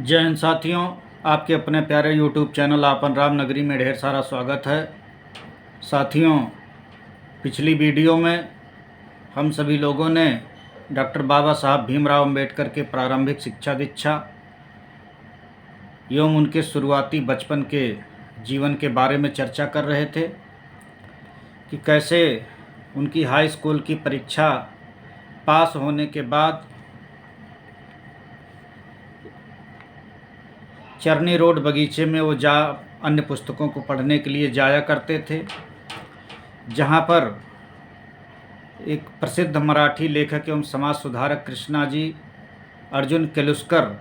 जय हिंद साथियों, आपके अपने प्यारे YouTube चैनल आपन रामनगरी में ढेर सारा स्वागत है। साथियों, पिछली वीडियो में हम सभी लोगों ने डॉक्टर बाबा साहब भीमराव अंबेडकर के प्रारंभिक शिक्षा दीक्षा एवं उनके शुरुआती बचपन के जीवन के बारे में चर्चा कर रहे थे कि कैसे उनकी हाई स्कूल की परीक्षा पास होने के बाद चरनी रोड बगीचे में वो अन्य पुस्तकों को पढ़ने के लिए जाया करते थे, जहाँ पर एक प्रसिद्ध मराठी लेखक एवं समाज सुधारक कृष्णाजी अर्जुन केलुस्कर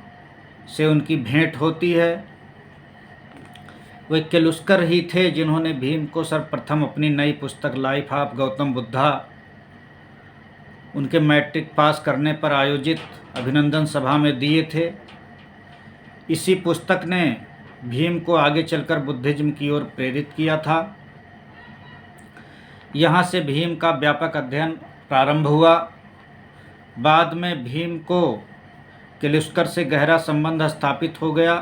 से उनकी भेंट होती है। वे केलुस्कर ही थे जिन्होंने भीम को सर्वप्रथम अपनी नई पुस्तक लाइफ ऑफ गौतम बुद्धा उनके मैट्रिक पास करने पर आयोजित अभिनंदन सभा में दिए थे। इसी पुस्तक ने भीम को आगे चलकर बुद्धिज्म की ओर प्रेरित किया था। यहाँ से भीम का व्यापक अध्ययन प्रारंभ हुआ। बाद में भीम को केलुस्कर से गहरा संबंध स्थापित हो गया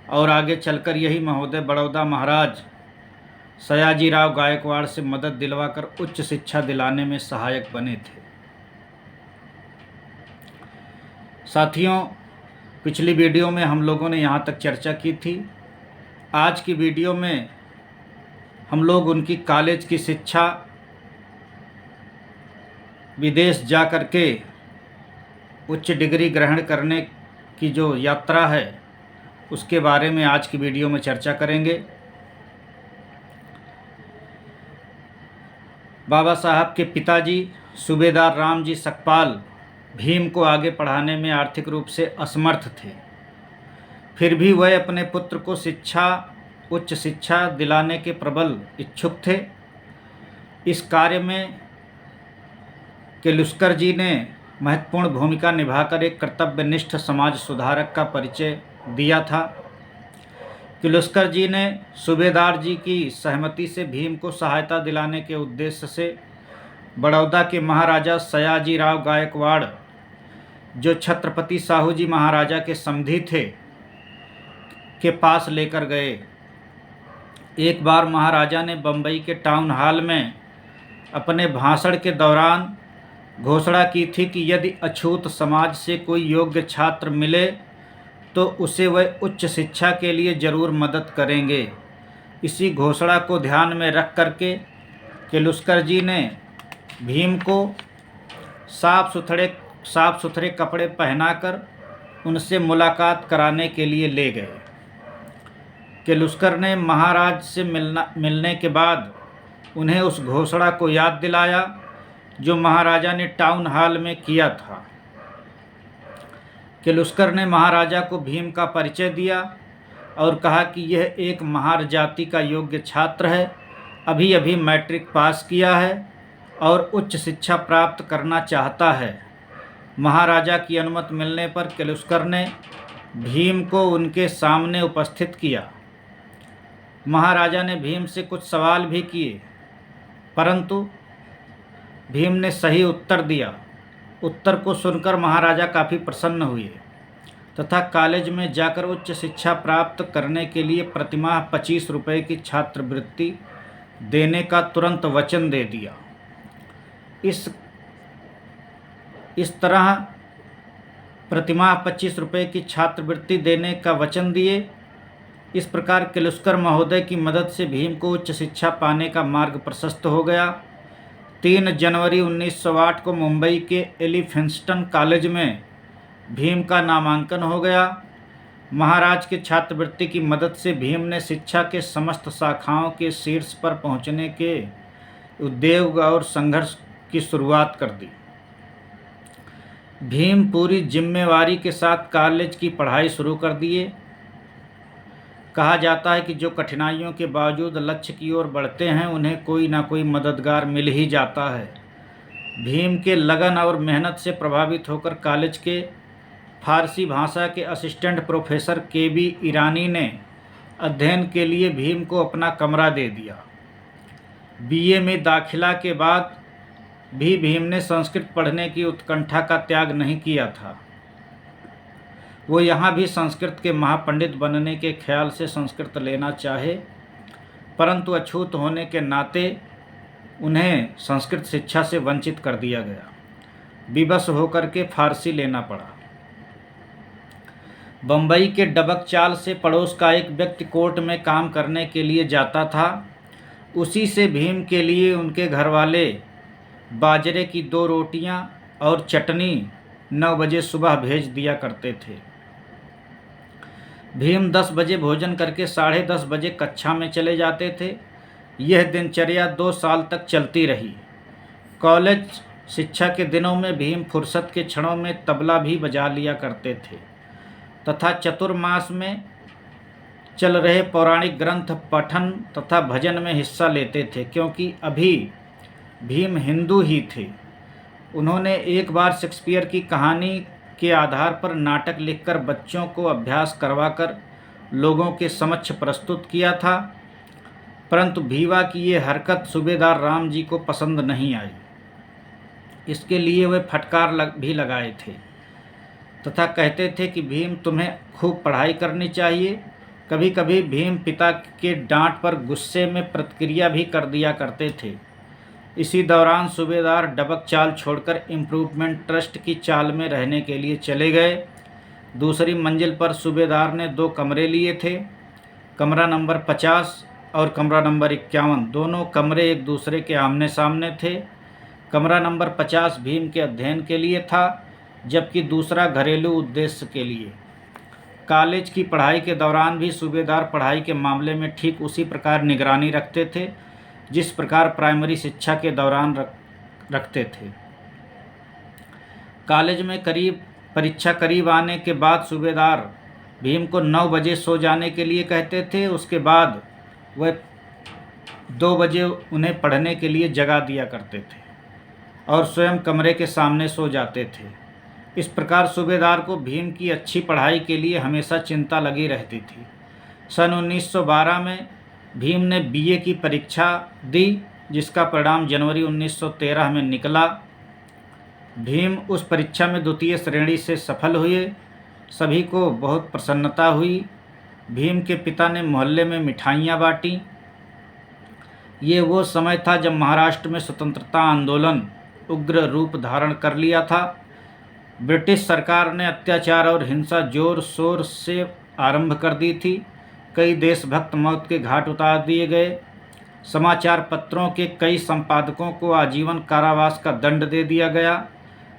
और आगे चलकर यही महोदय बड़ौदा महाराज सयाजीराव गायकवाड़ से मदद दिलवाकर उच्च शिक्षा दिलाने में सहायक बने थे। साथियों, पिछली वीडियो में हम लोगों ने यहाँ तक चर्चा की थी। आज की वीडियो में हम लोग उनकी कॉलेज की शिक्षा, विदेश जा कर के उच्च डिग्री ग्रहण करने की जो यात्रा है उसके बारे में आज की वीडियो में चर्चा करेंगे। बाबा साहब के पिताजी सूबेदार रामजी सकपाल भीम को आगे पढ़ाने में आर्थिक रूप से असमर्थ थे, फिर भी वह अपने पुत्र को उच्च शिक्षा दिलाने के प्रबल इच्छुक थे। इस कार्य में केलुस्कर जी ने महत्वपूर्ण भूमिका निभाकर एक कर्तव्यनिष्ठ समाज सुधारक का परिचय दिया था। केलुस्कर जी ने सूबेदार जी की सहमति से भीम को सहायता दिलाने के उद्देश्य से बड़ौदा के महाराजा सयाजीराव गायकवाड़, जो छत्रपति साहू जी महाराजा के समधी थे, के पास लेकर गए। एक बार महाराजा ने बम्बई के टाउन हॉल में अपने भाषण के दौरान घोषणा की थी कि यदि अछूत समाज से कोई योग्य छात्र मिले तो उसे वह उच्च शिक्षा के लिए ज़रूर मदद करेंगे। इसी घोषणा को ध्यान में रख करके केलुस्कर जी ने भीम को साफ सुथरे कपड़े पहनाकर उनसे मुलाकात कराने के लिए ले गए। केलुस्कर ने महाराज से मिलने के बाद उन्हें उस घोषणा को याद दिलाया जो महाराजा ने टाउन हॉल में किया था। केलुस्कर ने महाराजा को भीम का परिचय दिया और कहा कि यह एक महार जाति का योग्य छात्र है, अभी अभी मैट्रिक पास किया है और उच्च शिक्षा प्राप्त करना चाहता है। महाराजा की अनुमति मिलने पर केलुस्कर ने भीम को उनके सामने उपस्थित किया। महाराजा ने भीम से कुछ सवाल भी किए, परंतु भीम ने सही उत्तर दिया। उत्तर को सुनकर महाराजा काफ़ी प्रसन्न हुए तथा कॉलेज में जाकर उच्च शिक्षा प्राप्त करने के लिए प्रतिमाह 25 रुपये की छात्रवृत्ति देने का तुरंत वचन दे दिया। इस तरह प्रतिमाह 25 रुपये की छात्रवृत्ति देने का वचन दिए। इस प्रकार केलुस्कर महोदय की मदद से भीम को उच्च शिक्षा पाने का मार्ग प्रशस्त हो गया। 3 जनवरी 1908 को मुंबई के एलिफिंस्टन कॉलेज में भीम का नामांकन हो गया। महाराज के छात्रवृत्ति की मदद से भीम ने शिक्षा के समस्त शाखाओं के शीर्ष पर पहुंचने के उद्योग और संघर्ष की शुरुआत कर दी। भीम पूरी जिम्मेवारी के साथ कॉलेज की पढ़ाई शुरू कर दिए। कहा जाता है कि जो कठिनाइयों के बावजूद लक्ष्य की ओर बढ़ते हैं उन्हें कोई ना कोई मददगार मिल ही जाता है। भीम के लगन और मेहनत से प्रभावित होकर कॉलेज के फारसी भाषा के असिस्टेंट प्रोफेसर KB ईरानी ने अध्ययन के लिए भीम को अपना कमरा दे दिया। BA में दाखिला के बाद भी भीम ने संस्कृत पढ़ने की उत्कंठा का त्याग नहीं किया था। वो यहाँ भी संस्कृत के महापंडित बनने के ख्याल से संस्कृत लेना चाहे, परंतु अछूत होने के नाते उन्हें संस्कृत शिक्षा से वंचित कर दिया गया। विवश होकर के फारसी लेना पड़ा। बम्बई के डबक चाल से पड़ोस का एक व्यक्ति कोर्ट में काम करने के लिए जाता था। उसी से भीम के लिए उनके घरवाले बाजरे की 2 रोटियां और चटनी 9 बजे सुबह भेज दिया करते थे। भीम 10 बजे भोजन करके 10:30 बजे कक्षा में चले जाते थे। यह दिनचर्या 2 साल तक चलती रही। कॉलेज शिक्षा के दिनों में भीम फुर्सत के क्षणों में तबला भी बजा लिया करते थे तथा चतुर्मास में चल रहे पौराणिक ग्रंथ पठन तथा भजन में हिस्सा लेते थे, क्योंकि अभी भीम हिंदू ही थे। उन्होंने एक बार शेक्सपियर की कहानी के आधार पर नाटक लिखकर बच्चों को अभ्यास करवाकर लोगों के समक्ष प्रस्तुत किया था, परंतु भीवा की ये हरकत सूबेदार राम जी को पसंद नहीं आई। इसके लिए वे फटकार भी लगाए थे तथा कहते थे कि भीम, तुम्हें खूब पढ़ाई करनी चाहिए। कभी कभी भीम पिता के डांट पर गुस्से में प्रतिक्रिया भी कर दिया करते थे। इसी दौरान सूबेदार डबक चाल छोड़कर इम्प्रूवमेंट ट्रस्ट की चाल में रहने के लिए चले गए। दूसरी मंजिल पर सूबेदार ने 2 कमरे लिए थे। कमरा नंबर 50 और कमरा नंबर 51, दोनों कमरे एक दूसरे के आमने सामने थे। कमरा नंबर 50 भीम के अध्ययन के लिए था, जबकि दूसरा घरेलू उद्देश्य के लिए। कॉलेज की पढ़ाई के दौरान भी सूबेदार पढ़ाई के मामले में ठीक उसी प्रकार निगरानी रखते थे जिस प्रकार प्राइमरी शिक्षा के दौरान रखते थे। कॉलेज में परीक्षा करीब आने के बाद सूबेदार भीम को 9 बजे सो जाने के लिए कहते थे। उसके बाद वह 2 बजे उन्हें पढ़ने के लिए जगा दिया करते थे और स्वयं कमरे के सामने सो जाते थे। इस प्रकार सूबेदार को भीम की अच्छी पढ़ाई के लिए हमेशा चिंता लगी रहती थी। सन 1912 में भीम ने बीए की परीक्षा दी, जिसका परिणाम जनवरी 1913 में निकला। भीम उस परीक्षा में द्वितीय श्रेणी से सफल हुए। सभी को बहुत प्रसन्नता हुई। भीम के पिता ने मोहल्ले में मिठाइयाँ बांटी। ये वो समय था जब महाराष्ट्र में स्वतंत्रता आंदोलन उग्र रूप धारण कर लिया था। ब्रिटिश सरकार ने अत्याचार और हिंसा जोर शोर से आरंभ कर दी थी। कई देशभक्त मौत के घाट उतार दिए गए। समाचार पत्रों के कई संपादकों को आजीवन कारावास का दंड दे दिया गया।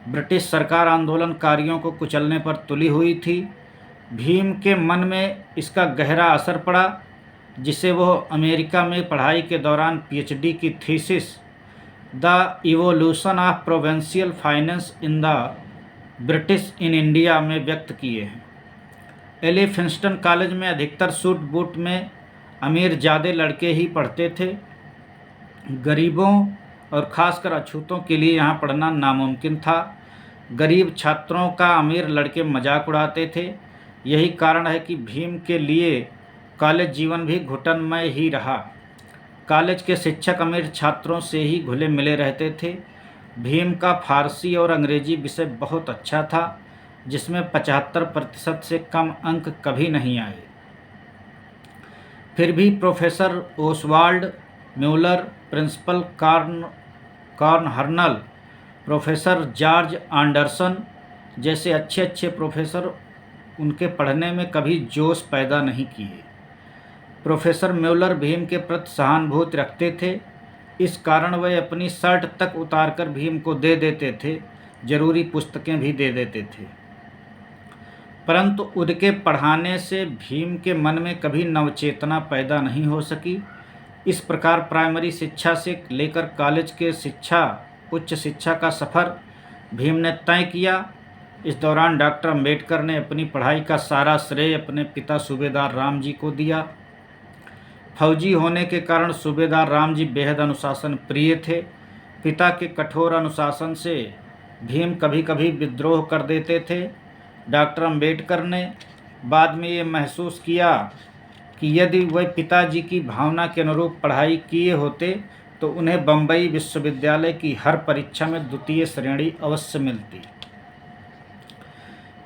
ब्रिटिश सरकार आंदोलनकारियों को कुचलने पर तुली हुई थी। भीम के मन में इसका गहरा असर पड़ा, जिसे वह अमेरिका में पढ़ाई के दौरान पीएचडी की thesis the evolution of provincial finance in the British in India में व्यक्त किए हैं। एलिफिंस्टन कॉलेज में अधिकतर सूट बूट में अमीरजादे लड़के ही पढ़ते थे। गरीबों और खासकर अछूतों के लिए यहाँ पढ़ना नामुमकिन था। गरीब छात्रों का अमीर लड़के मजाक उड़ाते थे। यही कारण है कि भीम के लिए कॉलेज जीवन भी घुटनमय ही रहा। कॉलेज के शिक्षक अमीर छात्रों से ही घुले मिले रहते थे। भीम का फारसी और अंग्रेजी विषय बहुत अच्छा था, जिसमें 75% से कम अंक कभी नहीं आए। फिर भी प्रोफेसर ओसवाल्ड म्यूलर, प्रिंसिपल कॉर्नहर्नल, प्रोफेसर जॉर्ज एंडरसन जैसे अच्छे प्रोफेसर उनके पढ़ने में कभी जोश पैदा नहीं किए। प्रोफेसर म्यूलर भीम के प्रति सहानुभूति रखते थे। इस कारण वह अपनी शर्ट तक उतारकर भीम को दे देते थे। जरूरी पुस्तकें भी दे देते थे। परंतु उनके पढ़ाने से भीम के मन में कभी नवचेतना पैदा नहीं हो सकी। इस प्रकार प्राइमरी शिक्षा से लेकर कॉलेज के उच्च शिक्षा का सफ़र भीम ने तय किया। इस दौरान डॉक्टर अम्बेडकर ने अपनी पढ़ाई का सारा श्रेय अपने पिता सूबेदार राम जी को दिया। फौजी होने के कारण सूबेदार राम जी बेहद अनुशासन प्रिय थे। पिता के कठोर अनुशासन से भीम कभी कभी विद्रोह कर देते थे। डॉक्टर अम्बेडकर ने बाद में ये महसूस किया कि यदि वह पिताजी की भावना के अनुरूप पढ़ाई किए होते तो उन्हें बम्बई विश्वविद्यालय की हर परीक्षा में द्वितीय श्रेणी अवश्य मिलती।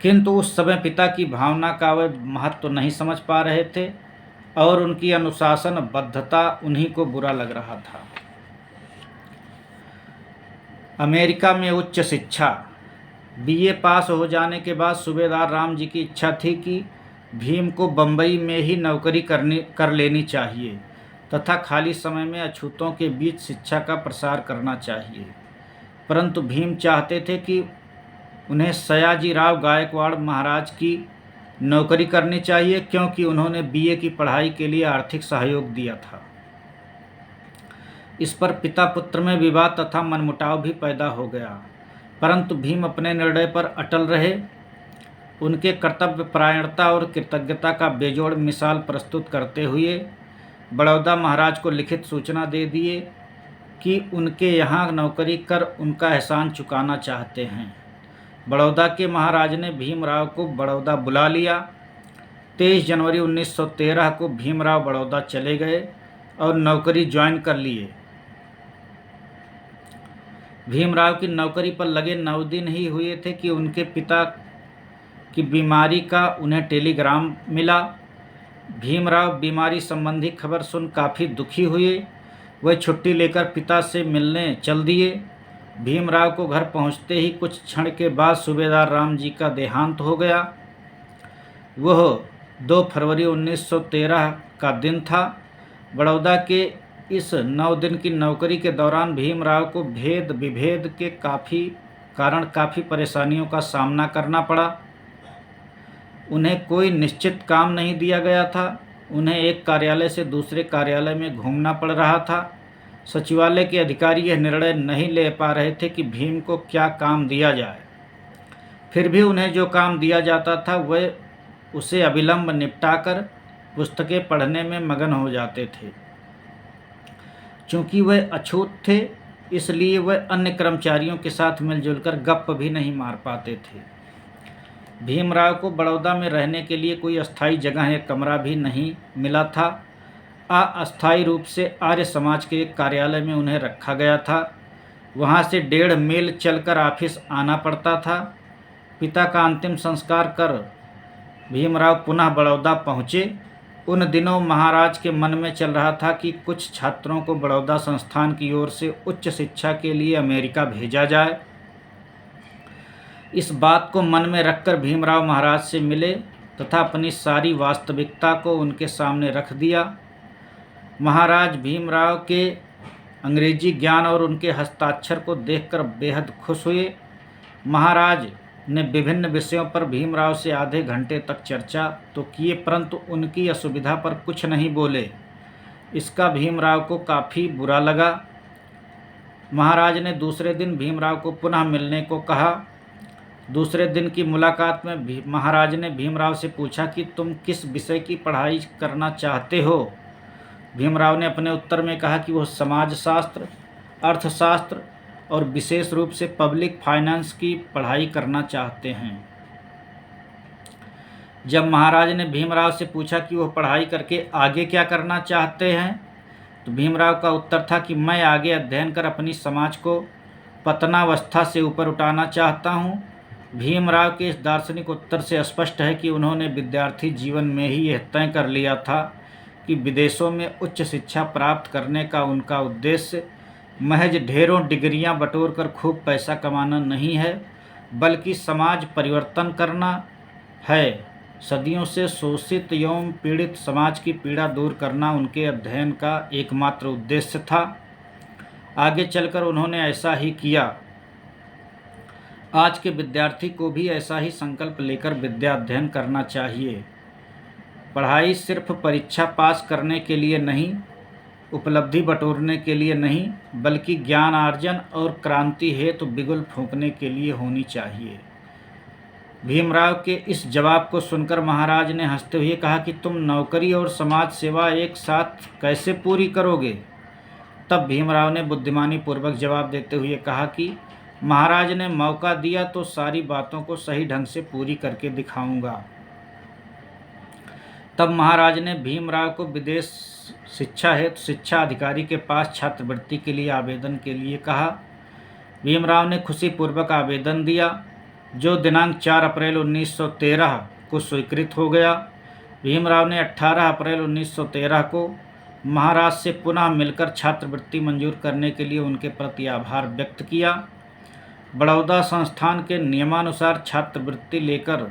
किंतु उस समय पिता की भावना का वे महत्व तो नहीं समझ पा रहे थे और उनकी अनुशासनबद्धता उन्हीं को बुरा लग रहा था। अमेरिका में उच्च शिक्षा। बीए पास हो जाने के बाद सूबेदार राम जी की इच्छा थी कि भीम को बम्बई में ही नौकरी कर लेनी चाहिए तथा खाली समय में अछूतों के बीच शिक्षा का प्रसार करना चाहिए। परंतु भीम चाहते थे कि उन्हें सयाजीराव गायकवाड़ महाराज की नौकरी करनी चाहिए, क्योंकि उन्होंने बीए की पढ़ाई के लिए आर्थिक सहयोग दिया था। इस पर पिता पुत्र में विवाद तथा मनमुटाव भी पैदा हो गया, परंतु भीम अपने निर्णय पर अटल रहे। उनके कर्तव्य परायणता और कृतज्ञता का बेजोड़ मिसाल प्रस्तुत करते हुए बड़ौदा महाराज को लिखित सूचना दे दिए कि उनके यहाँ नौकरी कर उनका एहसान चुकाना चाहते हैं। बड़ौदा के महाराज ने भीमराव को बड़ौदा बुला लिया। 23 जनवरी 1913 को भीमराव बड़ौदा चले गए और नौकरी ज्वाइन कर लिए। भीमराव की नौकरी पर लगे 9 दिन ही हुए थे कि उनके पिता की बीमारी का उन्हें टेलीग्राम मिला। भीमराव बीमारी संबंधी खबर सुन काफ़ी दुखी हुए। वह छुट्टी लेकर पिता से मिलने चल दिए। भीमराव को घर पहुंचते ही कुछ क्षण के बाद सूबेदार राम जी का देहांत हो गया। वह 2 फरवरी 1913 का दिन था। बड़ौदा के इस 9 दिन की नौकरी के दौरान भीमराव को भेद विभेद के काफ़ी परेशानियों का सामना करना पड़ा। उन्हें कोई निश्चित काम नहीं दिया गया था। उन्हें एक कार्यालय से दूसरे कार्यालय में घूमना पड़ रहा था। सचिवालय के अधिकारी यह निर्णय नहीं ले पा रहे थे कि भीम को क्या काम दिया जाए। फिर भी उन्हें जो काम दिया जाता था वह उसे अविलंब निपटाकर पुस्तकें पढ़ने में मगन हो जाते थे। चूँकि वह अछूत थे, इसलिए वह अन्य कर्मचारियों के साथ मिलजुल कर गप भी नहीं मार पाते थे। भीमराव को बड़ौदा में रहने के लिए कोई अस्थायी जगह या कमरा भी नहीं मिला था। अस्थायी रूप से आर्य समाज के एक कार्यालय में उन्हें रखा गया था। वहाँ से 1.5 मील चलकर ऑफिस आना पड़ता था। पिता का अंतिम संस्कार कर भीमराव पुनः बड़ौदा पहुँचे। उन दिनों महाराज के मन में चल रहा था कि कुछ छात्रों को बड़ौदा संस्थान की ओर से उच्च शिक्षा के लिए अमेरिका भेजा जाए। इस बात को मन में रखकर भीमराव महाराज से मिले तथा अपनी सारी वास्तविकता को उनके सामने रख दिया। महाराज भीमराव के अंग्रेजी ज्ञान और उनके हस्ताक्षर को देखकर बेहद खुश हुए। महाराज ने विभिन्न विषयों पर भीमराव से आधे घंटे तक चर्चा तो किए, परंतु उनकी असुविधा पर कुछ नहीं बोले। इसका भीमराव को काफ़ी बुरा लगा। महाराज ने दूसरे दिन भीमराव को पुनः मिलने को कहा। दूसरे दिन की मुलाकात में महाराज ने भीमराव से पूछा कि तुम किस विषय की पढ़ाई करना चाहते हो। भीमराव ने अपने उत्तर में कहा कि वह समाजशास्त्र, अर्थशास्त्र और विशेष रूप से पब्लिक फाइनेंस की पढ़ाई करना चाहते हैं। जब महाराज ने भीमराव से पूछा कि वह पढ़ाई करके आगे क्या करना चाहते हैं, तो भीमराव का उत्तर था कि मैं आगे अध्ययन कर अपनी समाज को पतनावस्था से ऊपर उठाना चाहता हूँ। भीमराव के इस दार्शनिक उत्तर से स्पष्ट है कि उन्होंने विद्यार्थी जीवन में ही यह तय कर लिया था कि विदेशों में उच्च शिक्षा प्राप्त करने का उनका उद्देश्य महज ढेरों डिग्रियां बटोर कर खूब पैसा कमाना नहीं है, बल्कि समाज परिवर्तन करना है। सदियों से शोषित एवं पीड़ित समाज की पीड़ा दूर करना उनके अध्ययन का एकमात्र उद्देश्य था। आगे चलकर उन्होंने ऐसा ही किया। आज के विद्यार्थी को भी ऐसा ही संकल्प लेकर विद्या अध्ययन करना चाहिए। पढ़ाई सिर्फ परीक्षा पास करने के लिए नहीं, उपलब्धि बटोरने के लिए नहीं, बल्कि ज्ञान अर्जन और क्रांति हेतु बिगुल फूंकने के लिए होनी चाहिए। भीमराव के इस जवाब को सुनकर महाराज ने हंसते हुए कहा कि तुम नौकरी और समाज सेवा एक साथ कैसे पूरी करोगे। तब भीमराव ने बुद्धिमानी पूर्वक जवाब देते हुए कहा कि महाराज ने मौका दिया तो सारी बातों को सही ढंग से पूरी करके दिखाऊंगा। तब महाराज ने भीमराव को विदेश शिक्षा हेतु शिक्षा अधिकारी के पास छात्रवृत्ति के लिए आवेदन के लिए कहा। भीमराव ने खुशीपूर्वक आवेदन दिया। जो दिनांक 4 अप्रैल 1913 को स्वीकृत हो गया। भीमराव ने 18 अप्रैल 1913 को महाराज से पुनः मिलकर छात्रवृत्ति मंजूर करने के लिए उनके प्रति आभार व्यक्त किया। बड़ौदा संस्थान के नियमानुसार छात्रवृत्ति लेकर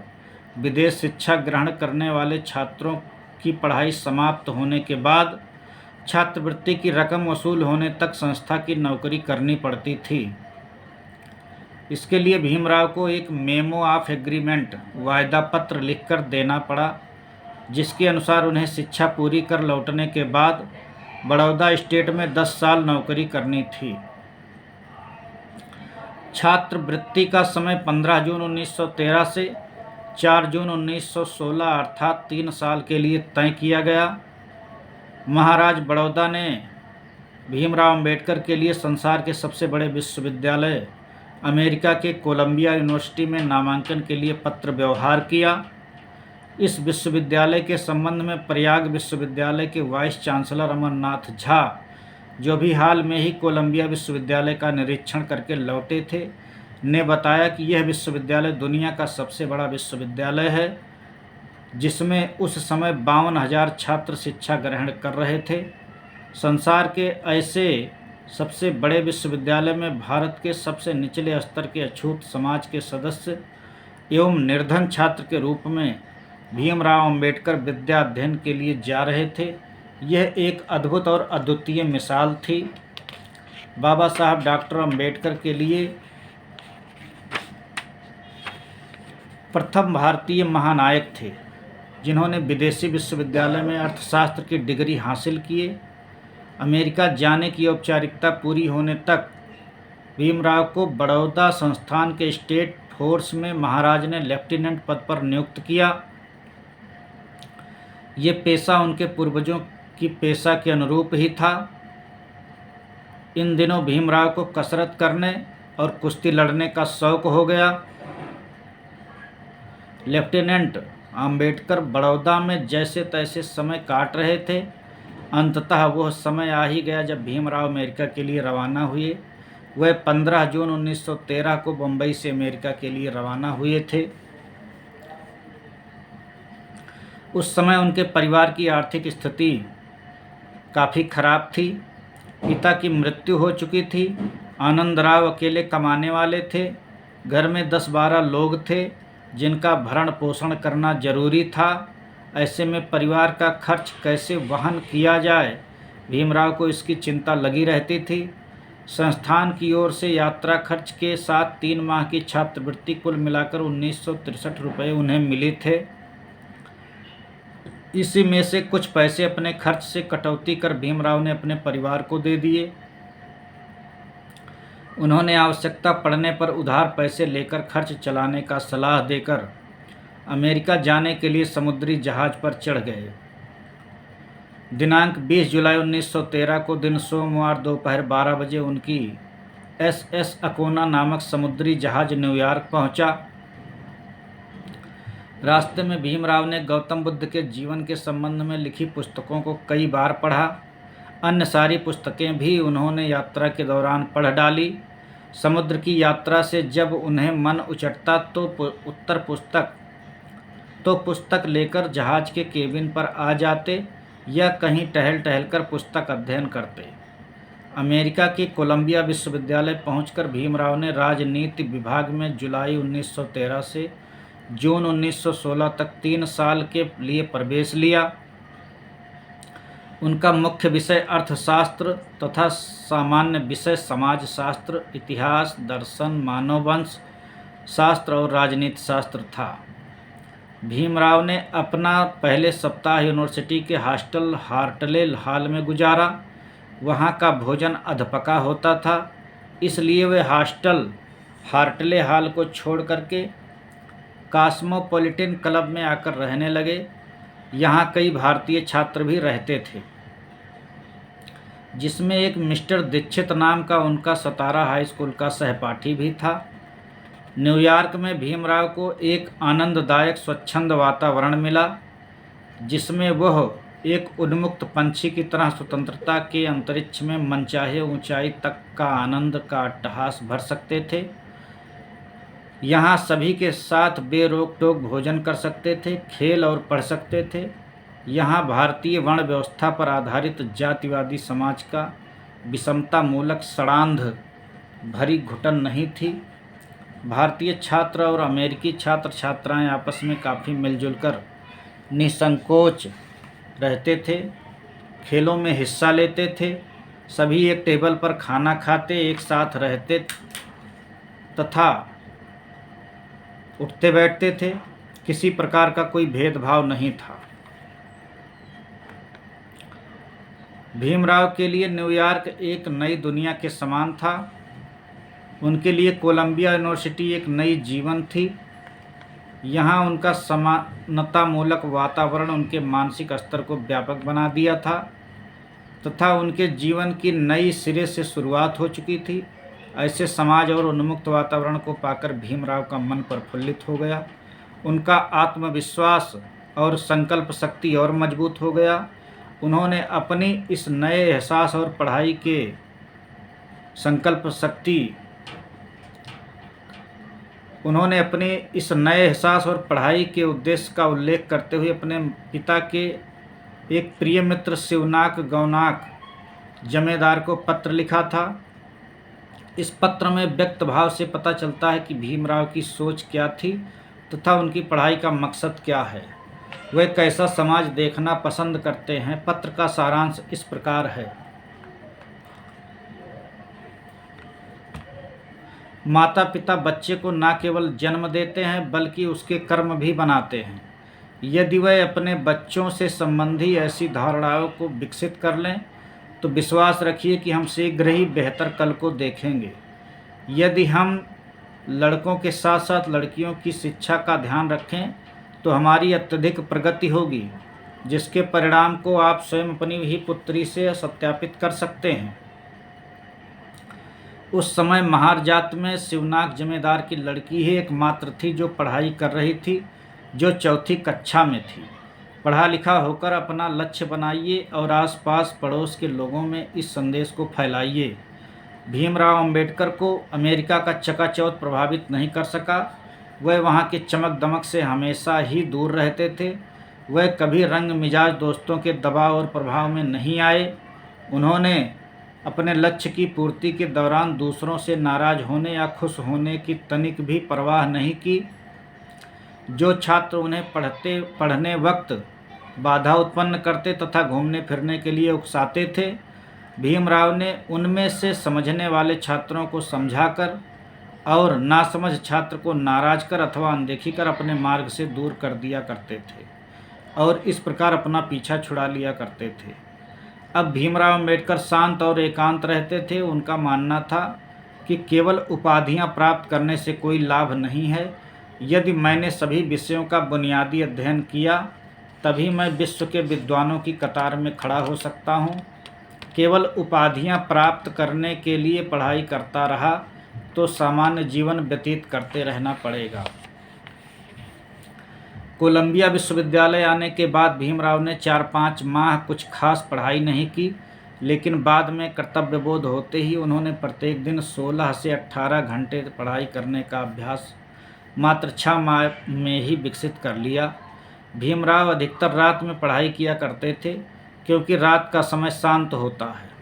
विदेश शिक्षा ग्रहण करने वाले छात्रों की पढ़ाई समाप्त होने के बाद छात्रवृत्ति की रकम वसूल होने तक संस्था की नौकरी करनी पड़ती थी। इसके लिए भीमराव को एक मेमो ऑफ एग्रीमेंट वायदा पत्र लिखकर देना पड़ा, जिसके अनुसार उन्हें शिक्षा पूरी कर लौटने के बाद बड़ौदा स्टेट में 10 साल नौकरी करनी थी। छात्रवृत्ति का समय 15 जून 1913 से 4 जून 1916 अर्थात 3 साल के लिए तय किया गया। महाराज बड़ौदा ने भीमराव अंबेडकर के लिए संसार के सबसे बड़े विश्वविद्यालय अमेरिका के कोलंबिया यूनिवर्सिटी में नामांकन के लिए पत्र व्यवहार किया। इस विश्वविद्यालय के संबंध में प्रयाग विश्वविद्यालय के वाइस चांसलर अमरनाथ झा, जो भी हाल में ही कोलंबिया विश्वविद्यालय का निरीक्षण करके लौटे थे, ने बताया कि यह विश्वविद्यालय दुनिया का सबसे बड़ा विश्वविद्यालय है, जिसमें उस समय 52,000 छात्र शिक्षा ग्रहण कर रहे थे। संसार के ऐसे सबसे बड़े विश्वविद्यालय में भारत के सबसे निचले स्तर के अछूत समाज के सदस्य एवं निर्धन छात्र के रूप में भीमराव अंबेडकर विद्या अध्ययन के लिए जा रहे थे। यह एक अद्भुत और अद्वितीय मिसाल थी। बाबा साहब डॉक्टर अंबेडकर के लिए प्रथम भारतीय महानायक थे, जिन्होंने विदेशी विश्वविद्यालय में अर्थशास्त्र की डिग्री हासिल किए। अमेरिका जाने की औपचारिकता पूरी होने तक भीमराव को बड़ौदा संस्थान के स्टेट फोर्स में महाराज ने लेफ्टिनेंट पद पर नियुक्त किया। ये पेशा उनके पूर्वजों की पेशा के अनुरूप ही था। इन दिनों भीमराव को कसरत करने और कुश्ती लड़ने का शौक हो गया। लेफ्टिनेंट अंबेडकर बड़ौदा में जैसे तैसे समय काट रहे थे। अंततः वह समय आ ही गया जब भीमराव अमेरिका के लिए रवाना हुए। वह 15 जून 1913 को बम्बई से अमेरिका के लिए रवाना हुए थे। उस समय उनके परिवार की आर्थिक स्थिति काफ़ी खराब थी। पिता की मृत्यु हो चुकी थी। आनंदराव अकेले कमाने वाले थे। घर में 10-12 लोग थे जिनका भरण पोषण करना जरूरी था। ऐसे में परिवार का खर्च कैसे वहन किया जाए, भीमराव को इसकी चिंता लगी रहती थी। संस्थान की ओर से यात्रा खर्च के साथ 3 माह की छात्रवृत्ति कुल मिलाकर 1963 रुपये उन्हें मिले थे। इसी में से कुछ पैसे अपने खर्च से कटौती कर भीमराव ने अपने परिवार को दे दिए। उन्होंने आवश्यकता पड़ने पर उधार पैसे लेकर खर्च चलाने का सलाह देकर अमेरिका जाने के लिए समुद्री जहाज पर चढ़ गए। दिनांक 20 जुलाई 1913 को दिन सोमवार दोपहर 12 बजे उनकी SS अकोना नामक समुद्री जहाज न्यूयॉर्क पहुंचा। रास्ते में भीमराव ने गौतम बुद्ध के जीवन के संबंध में लिखी पुस्तकों को कई बार पढ़ा। अन्य सारी पुस्तकें भी उन्होंने यात्रा के दौरान पढ़ डाली। समुद्र की यात्रा से जब उन्हें मन उचटता तो पुस्तक लेकर जहाज के केबिन पर आ जाते या कहीं टहल टहलकर पुस्तक अध्ययन करते। अमेरिका के कोलंबिया विश्वविद्यालय पहुंचकर भीमराव ने राजनीति विभाग में जुलाई 1913 से जून 1916 तक 3 साल के लिए प्रवेश लिया। उनका मुख्य विषय अर्थशास्त्र तथा सामान्य विषय समाजशास्त्र, इतिहास, दर्शन, मानववंश शास्त्र और राजनीति शास्त्र था। भीमराव ने अपना पहले सप्ताह यूनिवर्सिटी के हॉस्टल हार्टले हॉल में गुजारा। वहाँ का भोजन अधपका होता था, इसलिए वे हॉस्टल हार्टले हॉल को छोड़ करके कॉस्मोपॉलिटन क्लब में आकर रहने लगे। यहाँ कई भारतीय छात्र भी रहते थे, जिसमें एक मिस्टर दीक्षित नाम का उनका सतारा हाई स्कूल का सहपाठी भी था। न्यूयॉर्क में भीमराव को एक आनंददायक स्वच्छंद वातावरण मिला, जिसमें वह एक उन्मुक्त पंछी की तरह स्वतंत्रता के अंतरिक्ष में मनचाहे ऊंचाई तक का आनंद का अट्टहास भर सकते थे। यहाँ सभी के साथ बेरोक टोक भोजन कर सकते थे, खेल और पढ़ सकते थे। यहाँ भारतीय वर्ण व्यवस्था पर आधारित जातिवादी समाज का विषमता मूलक षड्यंत्र भरी घुटन नहीं थी। भारतीय छात्र और अमेरिकी छात्र छात्राएं आपस में काफ़ी मिलजुल कर निसंकोच रहते थे, खेलों में हिस्सा लेते थे, सभी एक टेबल पर खाना खाते, एक साथ रहते तथा उठते बैठते थे। किसी प्रकार का कोई भेदभाव नहीं था। भीमराव के लिए न्यूयॉर्क एक नई दुनिया के समान था। उनके लिए कोलंबिया यूनिवर्सिटी एक नई जीवन थी। यहाँ उनका समानतामूलक वातावरण उनके मानसिक स्तर को व्यापक बना दिया था तथा उनके जीवन की नई सिरे से शुरुआत हो चुकी थी। ऐसे समाज और उन्मुक्त वातावरण को पाकर भीमराव का मन प्रफुल्लित हो गया। उनका आत्मविश्वास और संकल्प शक्ति और मजबूत हो गया। उन्होंने अपनी इस नए एहसास और पढ़ाई के संकल्प शक्ति उन्होंने अपने इस नए एहसास और पढ़ाई के उद्देश्य का उल्लेख करते हुए अपने पिता के एक प्रिय मित्र शिवनाक गौनाक जमींदार को पत्र लिखा था। इस पत्र में व्यक्त भाव से पता चलता है कि भीमराव की सोच क्या थी तथा उनकी पढ़ाई का मकसद क्या है, वे कैसा समाज देखना पसंद करते हैं। पत्र का सारांश इस प्रकार है। माता पिता बच्चे को न केवल जन्म देते हैं बल्कि उसके कर्म भी बनाते हैं। यदि वह अपने बच्चों से संबंधी ऐसी धारणाओं को विकसित कर लें तो विश्वास रखिए कि हम शीघ्र ही बेहतर कल को देखेंगे। यदि हम लड़कों के साथ साथ लड़कियों की शिक्षा का ध्यान रखें तो हमारी अत्यधिक प्रगति होगी, जिसके परिणाम को आप स्वयं अपनी ही पुत्री से सत्यापित कर सकते हैं। उस समय महार जात में शिवनाक जमींदार की लड़की ही एकमात्र थी जो पढ़ाई कर रही थी, जो चौथी कक्षा में थी। पढ़ा लिखा होकर अपना लक्ष्य बनाइए और आसपास पड़ोस के लोगों में इस संदेश को फैलाइए। भीमराव अंबेडकर को अमेरिका का चकाचौंध प्रभावित नहीं कर सका। वह वहाँ के चमक दमक से हमेशा ही दूर रहते थे। वह कभी रंग मिजाज दोस्तों के दबाव और प्रभाव में नहीं आए। उन्होंने अपने लक्ष्य की पूर्ति के दौरान दूसरों से नाराज होने या खुश होने की तनिक भी परवाह नहीं की। जो छात्र उन्हें पढ़ने वक्त बाधा उत्पन्न करते तथा घूमने फिरने के लिए उकसाते थे, भीमराव ने उनमें से समझने वाले छात्रों को समझाकर और नासमझ छात्र को नाराज कर अथवा अनदेखी कर अपने मार्ग से दूर कर दिया करते थे और इस प्रकार अपना पीछा छुड़ा लिया करते थे। अब भीमराव अम्बेडकर शांत और एकांत रहते थे। उनका मानना था कि केवल उपाधियां प्राप्त करने से कोई लाभ नहीं है। यदि मैंने सभी विषयों का बुनियादी अध्ययन किया तभी मैं विश्व के विद्वानों की कतार में खड़ा हो सकता हूँ। केवल उपाधियां प्राप्त करने के लिए पढ़ाई करता रहा तो सामान्य जीवन व्यतीत करते रहना पड़ेगा। कोलंबिया विश्वविद्यालय आने के बाद भीमराव ने 4-5 माह कुछ खास पढ़ाई नहीं की, लेकिन बाद में कर्तव्यबोध होते ही उन्होंने प्रत्येक दिन 16 से 18 घंटे पढ़ाई करने का अभ्यास मात्र 6 माह में ही विकसित कर लिया। भीमराव अधिकतर रात में पढ़ाई किया करते थे क्योंकि रात का समय शांत होता है।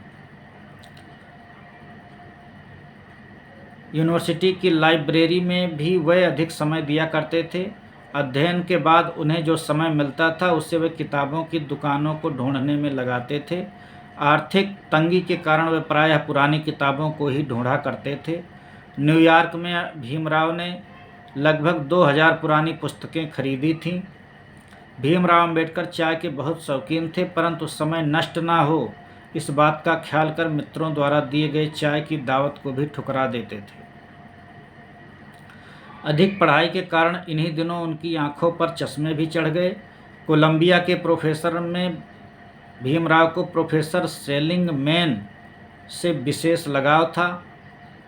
यूनिवर्सिटी की लाइब्रेरी में भी वह अधिक समय दिया करते थे। अध्ययन के बाद उन्हें जो समय मिलता था उससे वे किताबों की दुकानों को ढूंढने में लगाते थे। आर्थिक तंगी के कारण वे प्रायः पुरानी किताबों को ही ढूंढा करते थे। न्यूयॉर्क में भीमराव ने लगभग 2000 पुरानी पुस्तकें खरीदी थीं। भीमराव अंबेडकर चाय के बहुत शौकीन थे, परंतु समय नष्ट ना हो इस बात का ख्याल कर मित्रों द्वारा दिए गए चाय की दावत को भी ठुकरा देते थे। अधिक पढ़ाई के कारण इन्हीं दिनों उनकी आंखों पर चश्मे भी चढ़ गए। कोलंबिया के प्रोफेसर में भीमराव को प्रोफेसर सेलिंगमैन से विशेष लगाव था।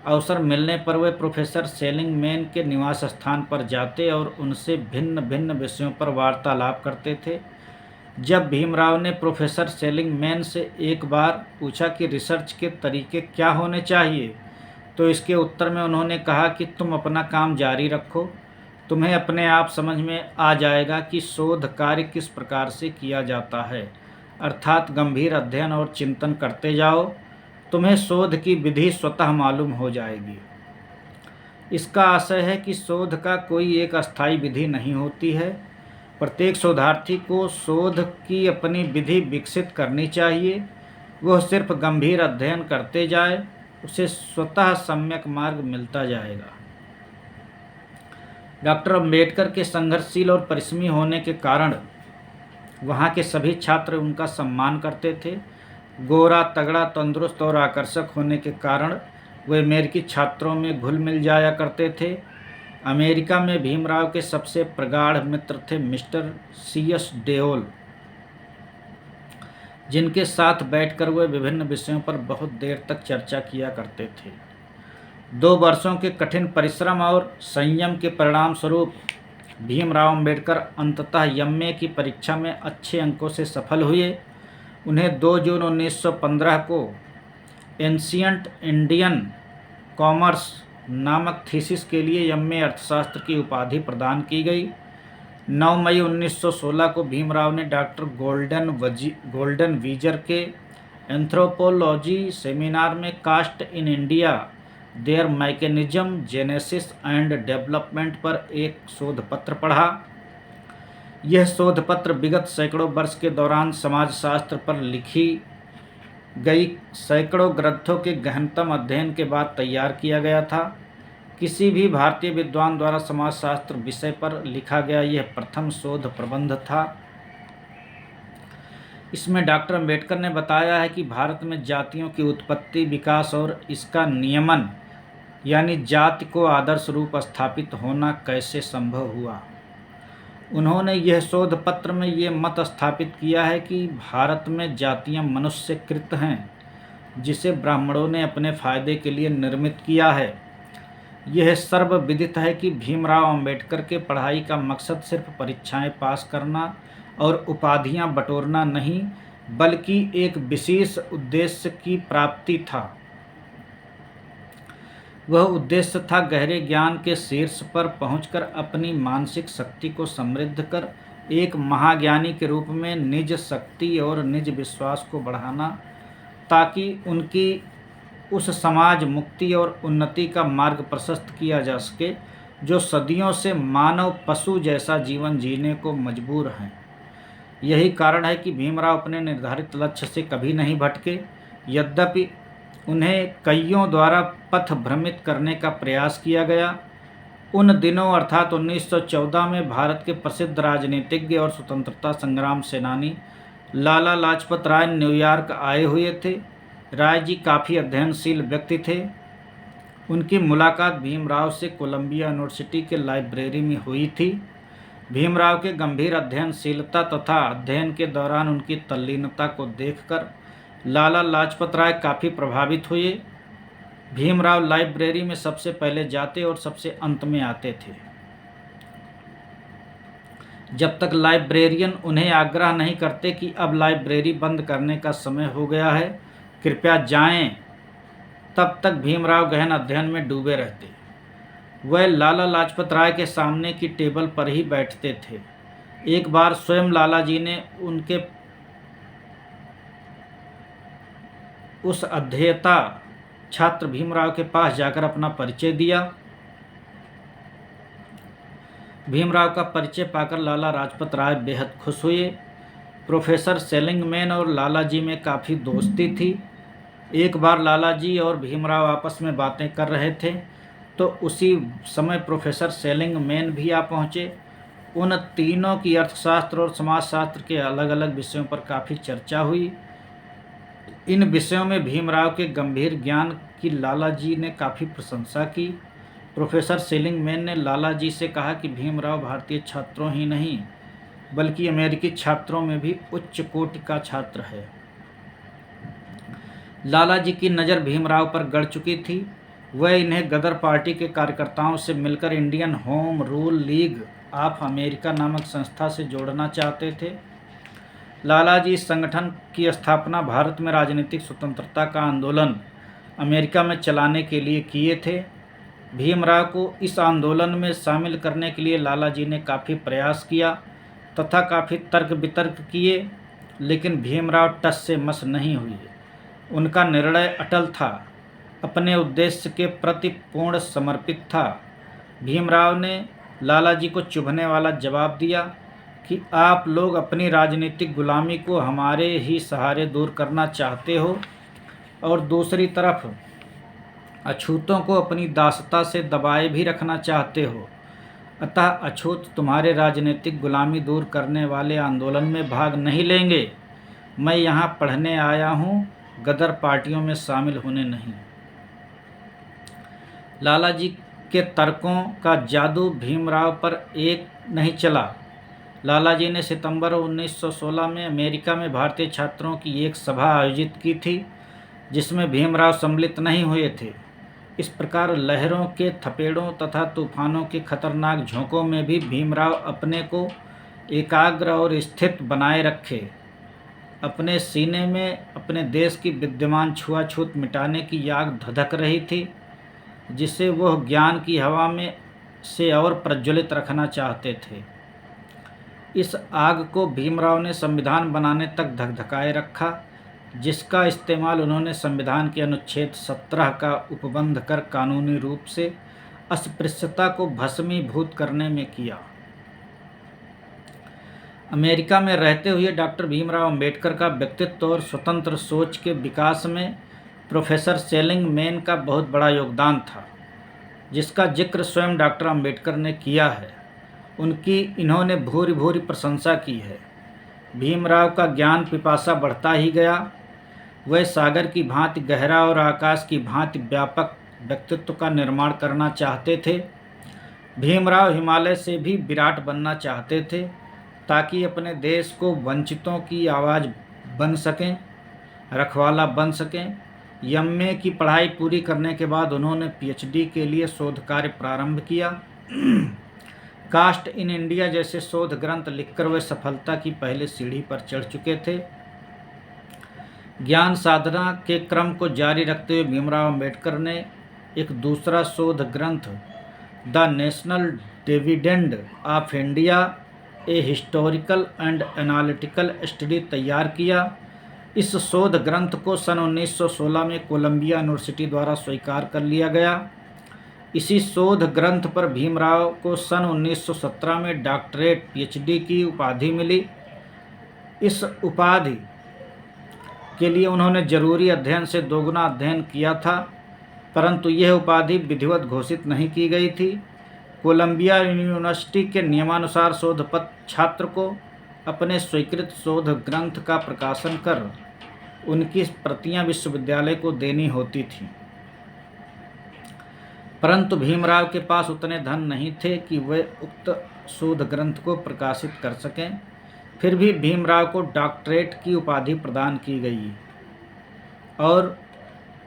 अवसर मिलने पर वे प्रोफेसर सेलिंगमैन के निवास स्थान पर जाते और उनसे भिन्न भिन्न विषयों पर वार्तालाप करते थे। जब भीमराव ने प्रोफेसर सेलिंगमैन से एक बार पूछा कि रिसर्च के तरीके क्या होने चाहिए तो इसके उत्तर में उन्होंने कहा कि तुम अपना काम जारी रखो, तुम्हें अपने आप समझ में आ जाएगा कि शोध कार्य किस प्रकार से किया जाता है, अर्थात गंभीर अध्ययन और चिंतन करते जाओ, तुम्हें शोध की विधि स्वतः मालूम हो जाएगी। इसका आशय है कि शोध का कोई एक अस्थायी विधि नहीं होती है। प्रत्येक शोधार्थी को शोध की अपनी विधि विकसित करनी चाहिए। वह सिर्फ गंभीर अध्ययन करते जाए, उसे स्वतः सम्यक मार्ग मिलता जाएगा। डॉक्टर अम्बेडकर के संघर्षशील और परिश्रमी होने के कारण वहाँ के सभी छात्र उनका सम्मान करते थे। गोरा, तगड़ा, तंदुरुस्त और आकर्षक होने के कारण वे अमेरिकी छात्रों में घुल मिल जाया करते थे। अमेरिका में भीमराव के सबसे प्रगाढ़ मित्र थे मिस्टर C.S. डेओल, जिनके साथ बैठकर वे विभिन्न विषयों पर बहुत देर तक चर्चा किया करते थे। 2 वर्षों के कठिन परिश्रम और संयम के परिणाम स्वरूप भीमराव अम्बेडकर अंततः एमए की परीक्षा में अच्छे अंकों से सफल हुए। उन्हें 2 जून 1915 को एंशियंट इंडियन कॉमर्स नामक थीसिस के लिए एमए अर्थशास्त्र की उपाधि प्रदान की गई। 9 मई 1916 को भीमराव ने डॉक्टर गोल्डन वीजर के एंथ्रोपोलॉजी सेमिनार में caste in India their mechanism, genesis and development पर एक शोध पत्र पढ़ा। यह शोध पत्र विगत सैकड़ों वर्ष के दौरान समाजशास्त्र पर लिखी गई सैकड़ों ग्रंथों के गहनतम अध्ययन के बाद तैयार किया गया था। किसी भी भारतीय विद्वान द्वारा समाजशास्त्र विषय पर लिखा गया यह प्रथम शोध प्रबंध था। इसमें डॉक्टर अम्बेडकर ने बताया है कि भारत में जातियों की उत्पत्ति, विकास और इसका नियमन, यानी जाति को आदर्श रूप स्थापित होना कैसे संभव हुआ। उन्होंने यह शोध पत्र में ये मत स्थापित किया है कि भारत में जातियां मनुष्यकृत हैं, जिसे ब्राह्मणों ने अपने फायदे के लिए निर्मित किया है। यह सर्वविदित है कि भीमराव अम्बेडकर के पढ़ाई का मकसद सिर्फ परीक्षाएं पास करना और उपाधियां बटोरना नहीं, बल्कि एक विशेष उद्देश्य की प्राप्ति था। वह उद्देश्य था गहरे ज्ञान के शीर्ष पर पहुंचकर अपनी मानसिक शक्ति को समृद्ध कर एक महाज्ञानी के रूप में निज शक्ति और निज विश्वास को बढ़ाना, ताकि उनकी उस समाज मुक्ति और उन्नति का मार्ग प्रशस्त किया जा सके जो सदियों से मानव पशु जैसा जीवन जीने को मजबूर हैं। यही कारण है कि भीमराव अपने निर्धारित लक्ष्य से कभी नहीं भटके। यद्यपि उन्हें कईयों द्वारा पथ भ्रमित करने का प्रयास किया गया। उन दिनों अर्थात 1914 में भारत के प्रसिद्ध राजनीतिज्ञ और स्वतंत्रता संग्राम सेनानी लाला लाजपत राय न्यूयॉर्क आए हुए थे। राय जी काफ़ी अध्ययनशील व्यक्ति थे। उनकी मुलाकात भीमराव से कोलंबिया यूनिवर्सिटी के लाइब्रेरी में हुई थी। भीमराव के गंभीर अध्ययनशीलता तथा अध्ययन के दौरान उनकी तल्लीनता को देखकर लाला लाजपत राय काफ़ी प्रभावित हुए। भीमराव लाइब्रेरी में सबसे पहले जाते और सबसे अंत में आते थे। जब तक लाइब्रेरियन उन्हें आग्रह नहीं करते कि अब लाइब्रेरी बंद करने का समय हो गया है, कृपया जाएं, तब तक भीमराव गहन अध्ययन में डूबे रहते। वह लाला लाजपत राय के सामने की टेबल पर ही बैठते थे। एक बार स्वयं लाला जी ने उनके उस अध्येता छात्र भीमराव के पास जाकर अपना परिचय दिया। भीमराव का परिचय पाकर लाला लाजपत राय बेहद खुश हुए। प्रोफेसर सेलिंगमैन और लाला जी में काफ़ी दोस्ती थी। एक बार लाला जी और भीमराव आपस में बातें कर रहे थे तो उसी समय प्रोफेसर सेलिंगमैन भी आ पहुँचे। उन तीनों की अर्थशास्त्र और समाजशास्त्र के अलग अलग विषयों पर काफ़ी चर्चा हुई। इन विषयों में भीमराव के गंभीर ज्ञान की लाला जी ने काफ़ी प्रशंसा की। प्रोफेसर सेलिंगमैन ने लाला जी से कहा कि भीमराव भारतीय छात्रों ही नहीं बल्कि अमेरिकी छात्रों में भी उच्च कोटि का छात्र है। लाला जी की नज़र भीमराव पर गड़ चुकी थी। वह इन्हें गदर पार्टी के कार्यकर्ताओं से मिलकर Indian home rule league of America नामक संस्था से जोड़ना चाहते थे। लाला जी इस संगठन की स्थापना भारत में राजनीतिक स्वतंत्रता का आंदोलन अमेरिका में चलाने के लिए किए थे। भीमराव को इस आंदोलन में शामिल करने के लिए लाला जी ने काफ़ी प्रयास किया तथा काफ़ी तर्क वितर्क किए, लेकिन भीमराव टस से मस नहीं हुए। उनका निर्णय अटल था, अपने उद्देश्य के प्रति पूर्ण समर्पित था। भीमराव ने लाला जी को चुभने वाला जवाब दिया कि आप लोग अपनी राजनीतिक गुलामी को हमारे ही सहारे दूर करना चाहते हो और दूसरी तरफ अछूतों को अपनी दासता से दबाए भी रखना चाहते हो। अतः अछूत तुम्हारे राजनीतिक गुलामी दूर करने वाले आंदोलन में भाग नहीं लेंगे। मैं यहाँ पढ़ने आया हूँ, गदर पार्टियों में शामिल होने नहीं। लाला जी के तर्कों का जादू भीमराव पर एक नहीं चला। लाला जी ने सितंबर 1916 में अमेरिका में भारतीय छात्रों की एक सभा आयोजित की थी, जिसमें भीमराव सम्मिलित नहीं हुए थे। इस प्रकार लहरों के थपेड़ों तथा तूफानों के खतरनाक झोंकों में भी भीमराव अपने को एकाग्र और स्थित बनाए रखे। अपने सीने में अपने देश की विद्यमान छुआछूत मिटाने की आग धधक रही थी, जिसे वह ज्ञान की हवा में से और प्रज्वलित रखना चाहते थे। इस आग को भीमराव ने संविधान बनाने तक धकधकाए रखा, जिसका इस्तेमाल उन्होंने संविधान के अनुच्छेद 17 का उपबंध कर कानूनी रूप से अस्पृश्यता को भस्मीभूत करने में किया। अमेरिका में रहते हुए डॉक्टर भीमराव अंबेडकर का व्यक्तित्व और स्वतंत्र सोच के विकास में प्रोफेसर सेलिंगमैन का बहुत बड़ा योगदान था, जिसका जिक्र स्वयं डॉक्टर अंबेडकर ने किया है। उनकी इन्होंने भूरि भूरि प्रशंसा की है। भीमराव का ज्ञान पिपासा बढ़ता ही गया। वह सागर की भांति गहरा और आकाश की भांति व्यापक व्यक्तित्व का निर्माण करना चाहते थे। भीमराव हिमालय से भी विराट बनना चाहते थे, ताकि अपने देश को वंचितों की आवाज़ बन सकें, रखवाला बन सकें। एमए की पढ़ाई पूरी करने के बाद उन्होंने पीएचडी के लिए शोध कार्य प्रारंभ किया। कास्ट इन इंडिया जैसे शोध ग्रंथ लिखकर वे सफलता की पहली सीढ़ी पर चढ़ चुके थे। ज्ञान साधना के क्रम को जारी रखते हुए भीमराव अंबेडकर ने एक दूसरा शोध ग्रंथ the national dividend of India, a historical and analytical study तैयार किया। इस शोध ग्रंथ को सन 1916 में कोलंबिया यूनिवर्सिटी द्वारा स्वीकार कर लिया गया। इसी शोध ग्रंथ पर भीमराव को सन 1917 में डॉक्टरेट पीएचडी की उपाधि मिली। इस उपाधि के लिए उन्होंने जरूरी अध्ययन से दोगुना अध्ययन किया था, परंतु यह उपाधि विधिवत घोषित नहीं की गई थी। कोलंबिया यूनिवर्सिटी के नियमानुसार शोधपत्र छात्र को अपने स्वीकृत शोध ग्रंथ का प्रकाशन कर उनकी प्रतियां विश्वविद्यालय को देनी होती थीं, परंतु भीमराव के पास उतने धन नहीं थे कि वे उक्त शोध ग्रंथ को प्रकाशित कर सकें। फिर भी भीमराव को डॉक्टरेट की उपाधि प्रदान की गई और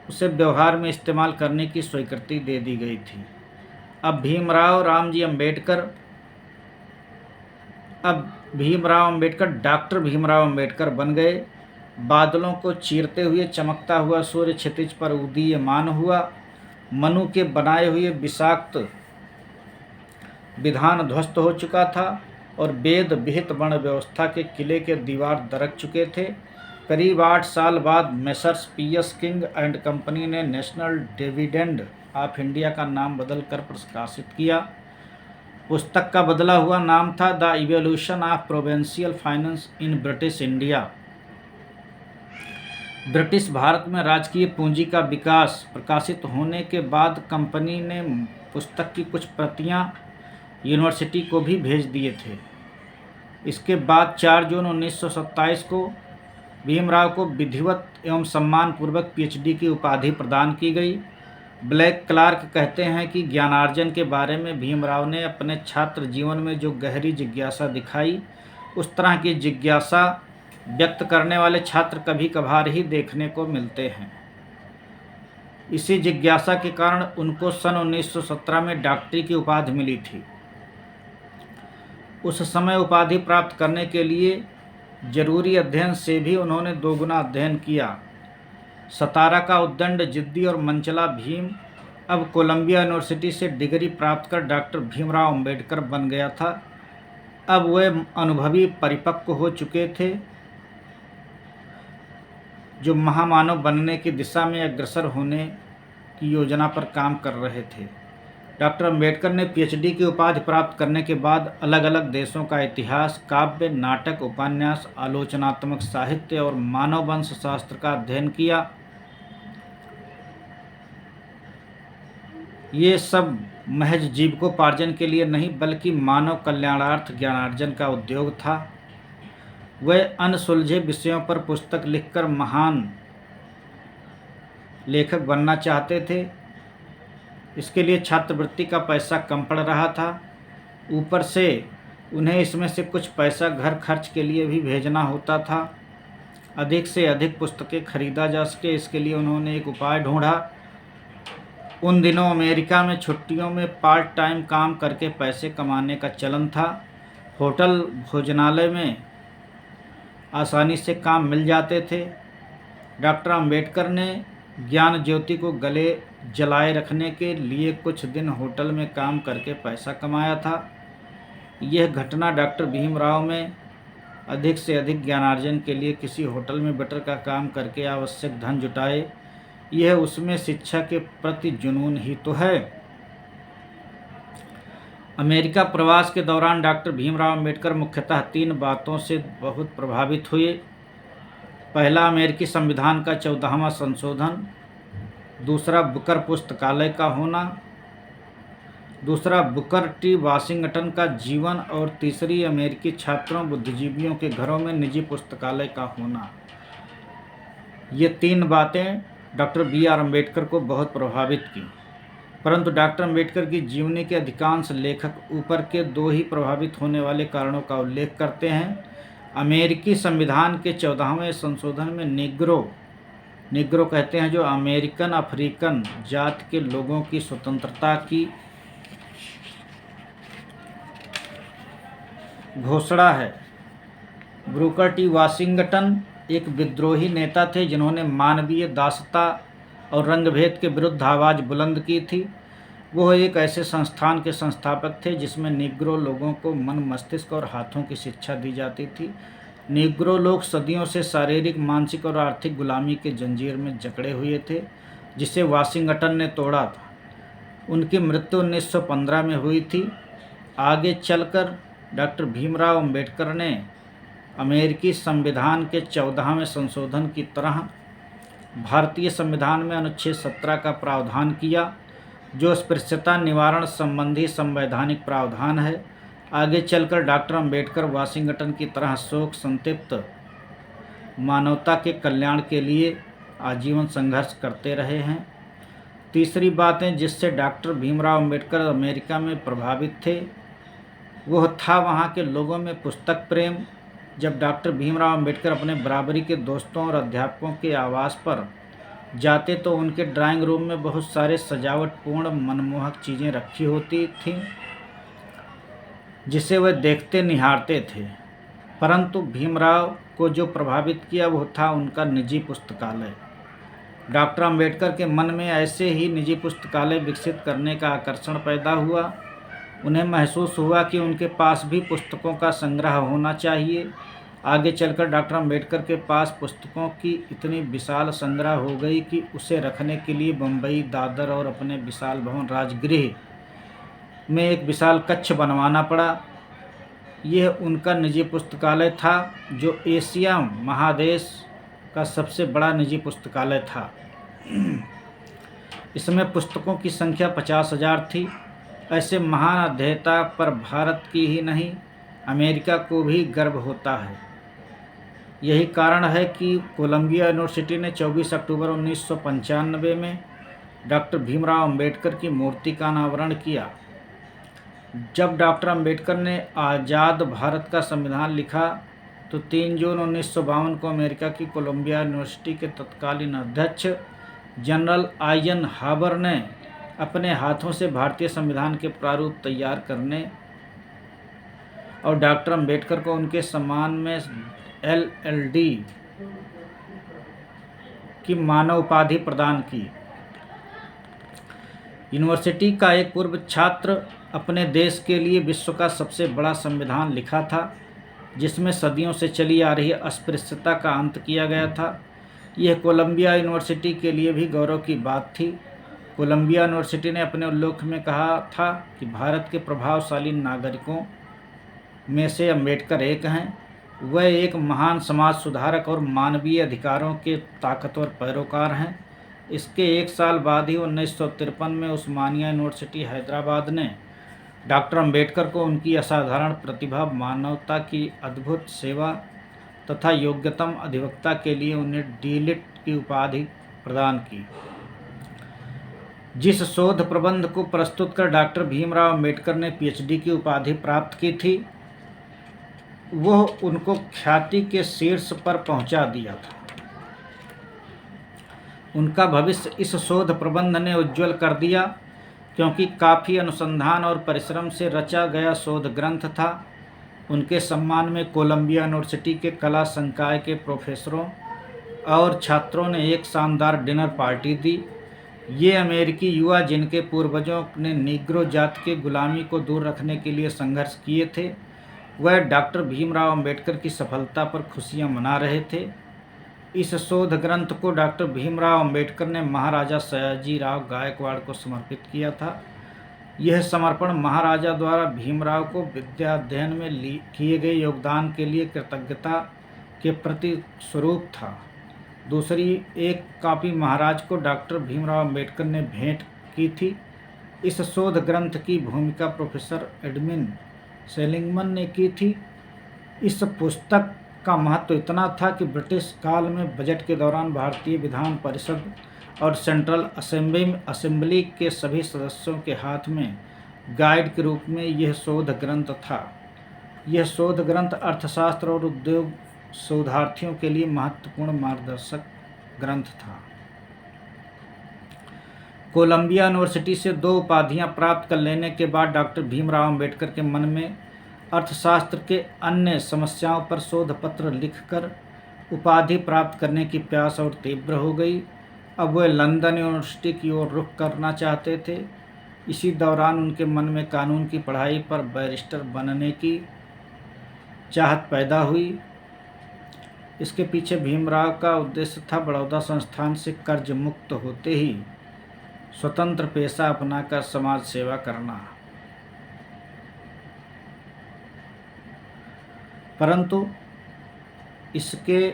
उसे व्यवहार में इस्तेमाल करने की स्वीकृति दे दी गई थी। अब भीमराव अंबेडकर डॉक्टर भीमराव अंबेडकर बन गए। बादलों को चीरते हुए चमकता हुआ सूर्य क्षितिज पर उदीयमान हुआ। मनु के बनाए हुए विषाक्त विधान ध्वस्त हो चुका था और वेद विहित वर्ण व्यवस्था के किले के दीवार दरक चुके थे। करीब 8 साल बाद messrs PS King and company ने नेशनल डिविडेंड ऑफ इंडिया का नाम बदलकर प्रकाशित किया। पुस्तक का बदला हुआ नाम था the evolution of provincial finance in British India. British Bharat में राजकीय पूंजी का विकास प्रकाशित होने के बाद कंपनी ने पुस्तक की कुछ प्रतियां यूनिवर्सिटी को भी भेज दिए थे। इसके बाद 4 जून 1927 को भीमराव को विधिवत एवं सम्मानपूर्वक पीएचडी की उपाधि प्रदान की गई। ब्लैक क्लार्क कहते हैं कि ज्ञानार्जन के बारे में भीमराव ने अपने छात्र जीवन में जो गहरी जिज्ञासा दिखाई, उस तरह की जिज्ञासा व्यक्त करने वाले छात्र कभी कभार ही देखने को मिलते हैं। इसी जिज्ञासा के कारण उनको सन 1917 में डॉक्टरी की उपाधि मिली थी। उस समय उपाधि प्राप्त करने के लिए जरूरी अध्ययन से भी उन्होंने दोगुना अध्ययन किया। सतारा का उद्दंड, जिद्दी और मंचला भीम अब कोलंबिया यूनिवर्सिटी से डिग्री प्राप्त कर डॉक्टर भीमराव अंबेडकर बन गया था। अब वे अनुभवी परिपक्व हो चुके थे, जो महामानव बनने की दिशा में अग्रसर होने की योजना पर काम कर रहे थे। डॉक्टर अंबेडकर ने पीएचडी की उपाधि प्राप्त करने के बाद अलग अलग देशों का इतिहास, काव्य, नाटक, उपन्यास, आलोचनात्मक साहित्य और मानव वंश शास्त्र का अध्ययन किया। ये सब महज जीविकोपार्जन के लिए नहीं बल्कि मानव कल्याणार्थ ज्ञानार्जन का उद्योग था। वे अनसुलझे विषयों पर पुस्तक लिखकर महान लेखक बनना चाहते थे। इसके लिए छात्रवृत्ति का पैसा कम पड़ रहा था। ऊपर से उन्हें इसमें से कुछ पैसा घर खर्च के लिए भी भेजना होता था। अधिक से अधिक पुस्तकें खरीदा जा सके, इसके लिए उन्होंने एक उपाय ढूंढा। उन दिनों अमेरिका में छुट्टियों में पार्ट टाइम काम करके पैसे कमाने का चलन था। होटल भोजनालय में आसानी से काम मिल जाते थे। डॉक्टर अंबेडकर ने ज्ञान ज्योति को गले जलाए रखने के लिए कुछ दिन होटल में काम करके पैसा कमाया था। यह घटना डॉक्टर भीमराव में अधिक से अधिक ज्ञानार्जन के लिए किसी होटल में वेटर का काम करके आवश्यक धन जुटाए, यह उसमें शिक्षा के प्रति जुनून ही तो है। अमेरिका प्रवास के दौरान डॉक्टर भीमराव अंबेडकर मुख्यतः 3 बातों से बहुत प्रभावित हुए। पहला, अमेरिकी संविधान का 14वां संशोधन। दूसरा, बुकर पुस्तकालय का होना। दूसरा, बुकर टी वाशिंगटन का जीवन। और तीसरी, अमेरिकी छात्रों बुद्धिजीवियों के घरों में निजी पुस्तकालय का होना। ये 3 बातें डॉक्टर बी.आर. अम्बेडकर को बहुत प्रभावित की। परंतु डॉक्टर अम्बेडकर की जीवनी के अधिकांश लेखक ऊपर के 2 ही प्रभावित होने वाले कारणों का उल्लेख करते हैं। अमेरिकी संविधान के 14वें संशोधन में निग्रो कहते हैं, जो अमेरिकन अफ्रीकन जाति के लोगों की स्वतंत्रता की घोषणा है। बुकर टी वाशिंगटन एक विद्रोही नेता थे जिन्होंने मानवीय दासता और रंगभेद के विरुद्ध आवाज़ बुलंद की थी। वो एक ऐसे संस्थान के संस्थापक थे जिसमें निग्रो लोगों को मन, मस्तिष्क और हाथों की शिक्षा दी जाती थी। निग्रो लोग सदियों से शारीरिक, मानसिक और आर्थिक गुलामी के जंजीर में जकड़े हुए थे, जिसे वाशिंगटन ने तोड़ा था। उनकी मृत्यु 1915 में हुई थी। आगे चलकर डॉक्टर भीमराव अंबेडकर ने अमेरिकी संविधान के 14वें संशोधन की तरह भारतीय संविधान में अनुच्छेद 17 का प्रावधान किया, जो अस्पृश्यता निवारण संबंधी संवैधानिक प्रावधान है। आगे चलकर डॉक्टर अंबेडकर वाशिंगटन की तरह शोक संतप्त मानवता के कल्याण के लिए आजीवन संघर्ष करते रहे हैं। तीसरी बातें जिससे डॉक्टर भीमराव अंबेडकर अमेरिका में प्रभावित थे, वह था वहाँ के लोगों में पुस्तक प्रेम। जब डॉक्टर भीमराव अंबेडकर अपने बराबरी के दोस्तों और अध्यापकों के आवास पर जाते तो उनके ड्राइंग रूम में बहुत सारे सजावटपूर्ण मनमोहक चीज़ें रखी होती थीं, जिसे वह देखते निहारते थे। परंतु भीमराव को जो प्रभावित किया वो था उनका निजी पुस्तकालय। डॉक्टर अंबेडकर के मन में ऐसे ही निजी पुस्तकालय विकसित करने का आकर्षण पैदा हुआ। उन्हें महसूस हुआ कि उनके पास भी पुस्तकों का संग्रह होना चाहिए। आगे चलकर डॉक्टर अंबेडकर के पास पुस्तकों की इतनी विशाल संग्रह हो गई कि उसे रखने के लिए बम्बई, दादर और अपने विशाल भवन राजगृह में एक विशाल कक्ष बनवाना पड़ा। यह उनका निजी पुस्तकालय था, जो एशिया महादेश का सबसे बड़ा निजी पुस्तकालय था। इसमें पुस्तकों की संख्या 50,000 थी। ऐसे महान अध्येता पर भारत की ही नहीं, अमेरिका को भी गर्व होता है। यही कारण है कि कोलंबिया यूनिवर्सिटी ने 24 अक्टूबर 1995 में डॉक्टर भीमराव अंबेडकर की मूर्ति का अनावरण किया। जब डॉक्टर अंबेडकर ने आज़ाद भारत का संविधान लिखा तो 3 जून 1952 को अमेरिका की कोलंबिया यूनिवर्सिटी के तत्कालीन अध्यक्ष जनरल आइजन हावर ने अपने हाथों से भारतीय संविधान के प्रारूप तैयार करने और डॉक्टर अंबेडकर को उनके सम्मान में LL.D. की मानव उपाधि प्रदान की। यूनिवर्सिटी का एक पूर्व छात्र अपने देश के लिए विश्व का सबसे बड़ा संविधान लिखा था, जिसमें सदियों से चली आ रही अस्पृश्यता का अंत किया गया था। यह कोलंबिया यूनिवर्सिटी के लिए भी गौरव की बात थी। कोलंबिया यूनिवर्सिटी ने अपने उल्लेख में कहा था कि भारत के प्रभावशाली नागरिकों में से अम्बेडकर एक हैं। वह एक महान समाज सुधारक और मानवीय अधिकारों के ताकतवर पैरोकार हैं। इसके एक साल बाद ही 1953 में उस्मानिया यूनिवर्सिटी हैदराबाद ने डॉक्टर अम्बेडकर को उनकी असाधारण प्रतिभा, मानवता की अद्भुत सेवा तथा योग्यतम अधिवक्ता के लिए उन्हें डी.लिट की उपाधि प्रदान की। जिस शोध प्रबंध को प्रस्तुत कर डॉक्टर भीमराव अम्बेडकर ने पीएचडी की उपाधि प्राप्त की थी, वह उनको ख्याति के शीर्ष पर पहुंचा दिया था। उनका भविष्य इस शोध प्रबंध ने उज्ज्वल कर दिया, क्योंकि काफ़ी अनुसंधान और परिश्रम से रचा गया शोध ग्रंथ था। उनके सम्मान में कोलंबिया यूनिवर्सिटी के कला संकाय के प्रोफेसरों और छात्रों ने एक शानदार डिनर पार्टी दी। ये अमेरिकी युवा, जिनके पूर्वजों ने नीग्रो जाति के गुलामी को दूर रखने के लिए संघर्ष किए थे, वह डॉक्टर भीमराव अम्बेडकर की सफलता पर खुशियां मना रहे थे। इस शोध ग्रंथ को डॉक्टर भीमराव अम्बेडकर ने महाराजा सयाजीराव गायकवाड़ को समर्पित किया था। यह समर्पण महाराजा द्वारा भीमराव को विद्या अध्ययन में किए गए योगदान के लिए कृतज्ञता के प्रति स्वरूप था। दूसरी एक कॉपी महाराज को डॉक्टर भीमराव अम्बेडकर ने भेंट की थी। इस शोध ग्रंथ की भूमिका प्रोफेसर एडमिन सेलिंगमैन ने की थी। इस पुस्तक का महत्व इतना था कि ब्रिटिश काल में बजट के दौरान भारतीय विधान परिषद और सेंट्रल असेंबली के सभी सदस्यों के हाथ में गाइड के रूप में यह शोध ग्रंथ था। यह शोध ग्रंथ अर्थशास्त्र और उद्योग शोधार्थियों के लिए महत्वपूर्ण मार्गदर्शक ग्रंथ था। कोलंबिया यूनिवर्सिटी से 2 उपाधियां प्राप्त कर लेने के बाद डॉक्टर भीमराव अम्बेडकर के मन में अर्थशास्त्र के अन्य समस्याओं पर शोध पत्र लिखकर उपाधि प्राप्त करने की प्यास और तीव्र हो गई। अब वे लंदन यूनिवर्सिटी की ओर रुख करना चाहते थे। इसी दौरान उनके मन में कानून की पढ़ाई पर बैरिस्टर बनने की चाहत पैदा हुई। इसके पीछे भीमराव का उद्देश्य था बड़ौदा संस्थान से कर्ज मुक्त होते ही स्वतंत्र पेशा अपनाकर समाज सेवा करना। परंतु इसके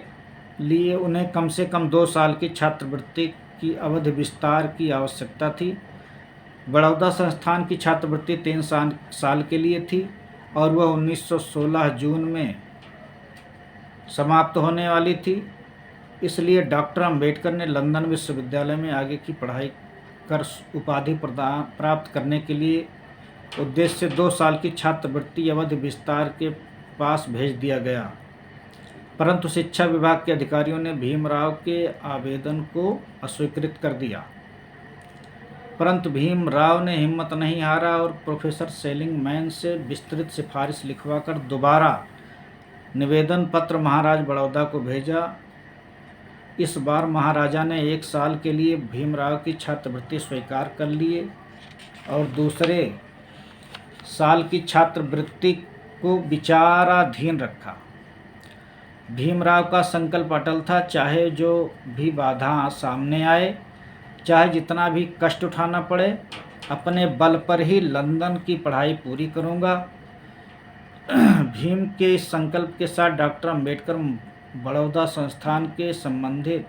लिए उन्हें कम से कम 2 साल की छात्रवृत्ति की अवधि विस्तार की आवश्यकता थी। बड़ौदा संस्थान की छात्रवृत्ति 3 साल के लिए थी और वह 1916 जून में समाप्त होने वाली थी। इसलिए डॉक्टर अम्बेडकर ने लंदन विश्वविद्यालय में आगे की पढ़ाई कर उपाधि प्राप्त करने के लिए उद्देश्य से 2 साल की छात्रवृत्ति अवधि विस्तार के पास भेज दिया गया। परंतु शिक्षा विभाग के अधिकारियों ने भीमराव के आवेदन को अस्वीकृत कर दिया। परंतु भीमराव ने हिम्मत नहीं हारा और प्रोफेसर सेलिंगमैन से विस्तृत सिफारिश लिखवाकर दोबारा निवेदन पत्र महाराज बड़ौदा को भेजा। इस बार महाराजा ने 1 साल के लिए भीमराव की छात्रवृत्ति स्वीकार कर लिए और दूसरे साल की छात्रवृत्ति को विचाराधीन रखा। भीमराव का संकल्प अटल था, चाहे जो भी बाधा सामने आए, चाहे जितना भी कष्ट उठाना पड़े, अपने बल पर ही लंदन की पढ़ाई पूरी करूंगा। भीम के इस संकल्प के साथ डॉक्टर अम्बेडकर बड़ौदा संस्थान के संबंधित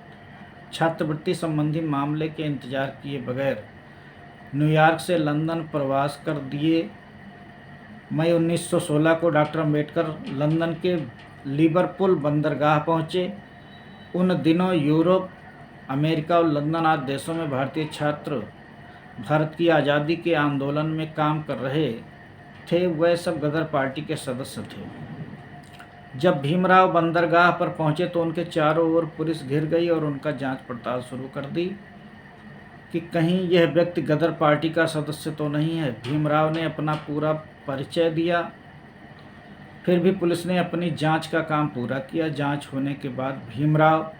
छात्रवृत्ति संबंधी मामले के इंतजार किए बगैर न्यूयॉर्क से लंदन प्रवास कर दिए। मई 1916 को डॉक्टर अम्बेडकर लंदन के लिवरपूल बंदरगाह पहुँचे। उन दिनों यूरोप, अमेरिका और लंदन आदि देशों में भारतीय छात्र भारत की आज़ादी के आंदोलन में काम कर रहे थे। वह सब गदर पार्टी के सदस्य थे। जब भीमराव बंदरगाह पर पहुंचे तो उनके चारों ओर पुलिस घिर गई और उनका जांच पड़ताल शुरू कर दी कि कहीं यह व्यक्ति गदर पार्टी का सदस्य तो नहीं है। भीमराव ने अपना पूरा परिचय दिया। फिर भी पुलिस ने अपनी जांच का काम पूरा किया। जांच होने के बाद भीमराव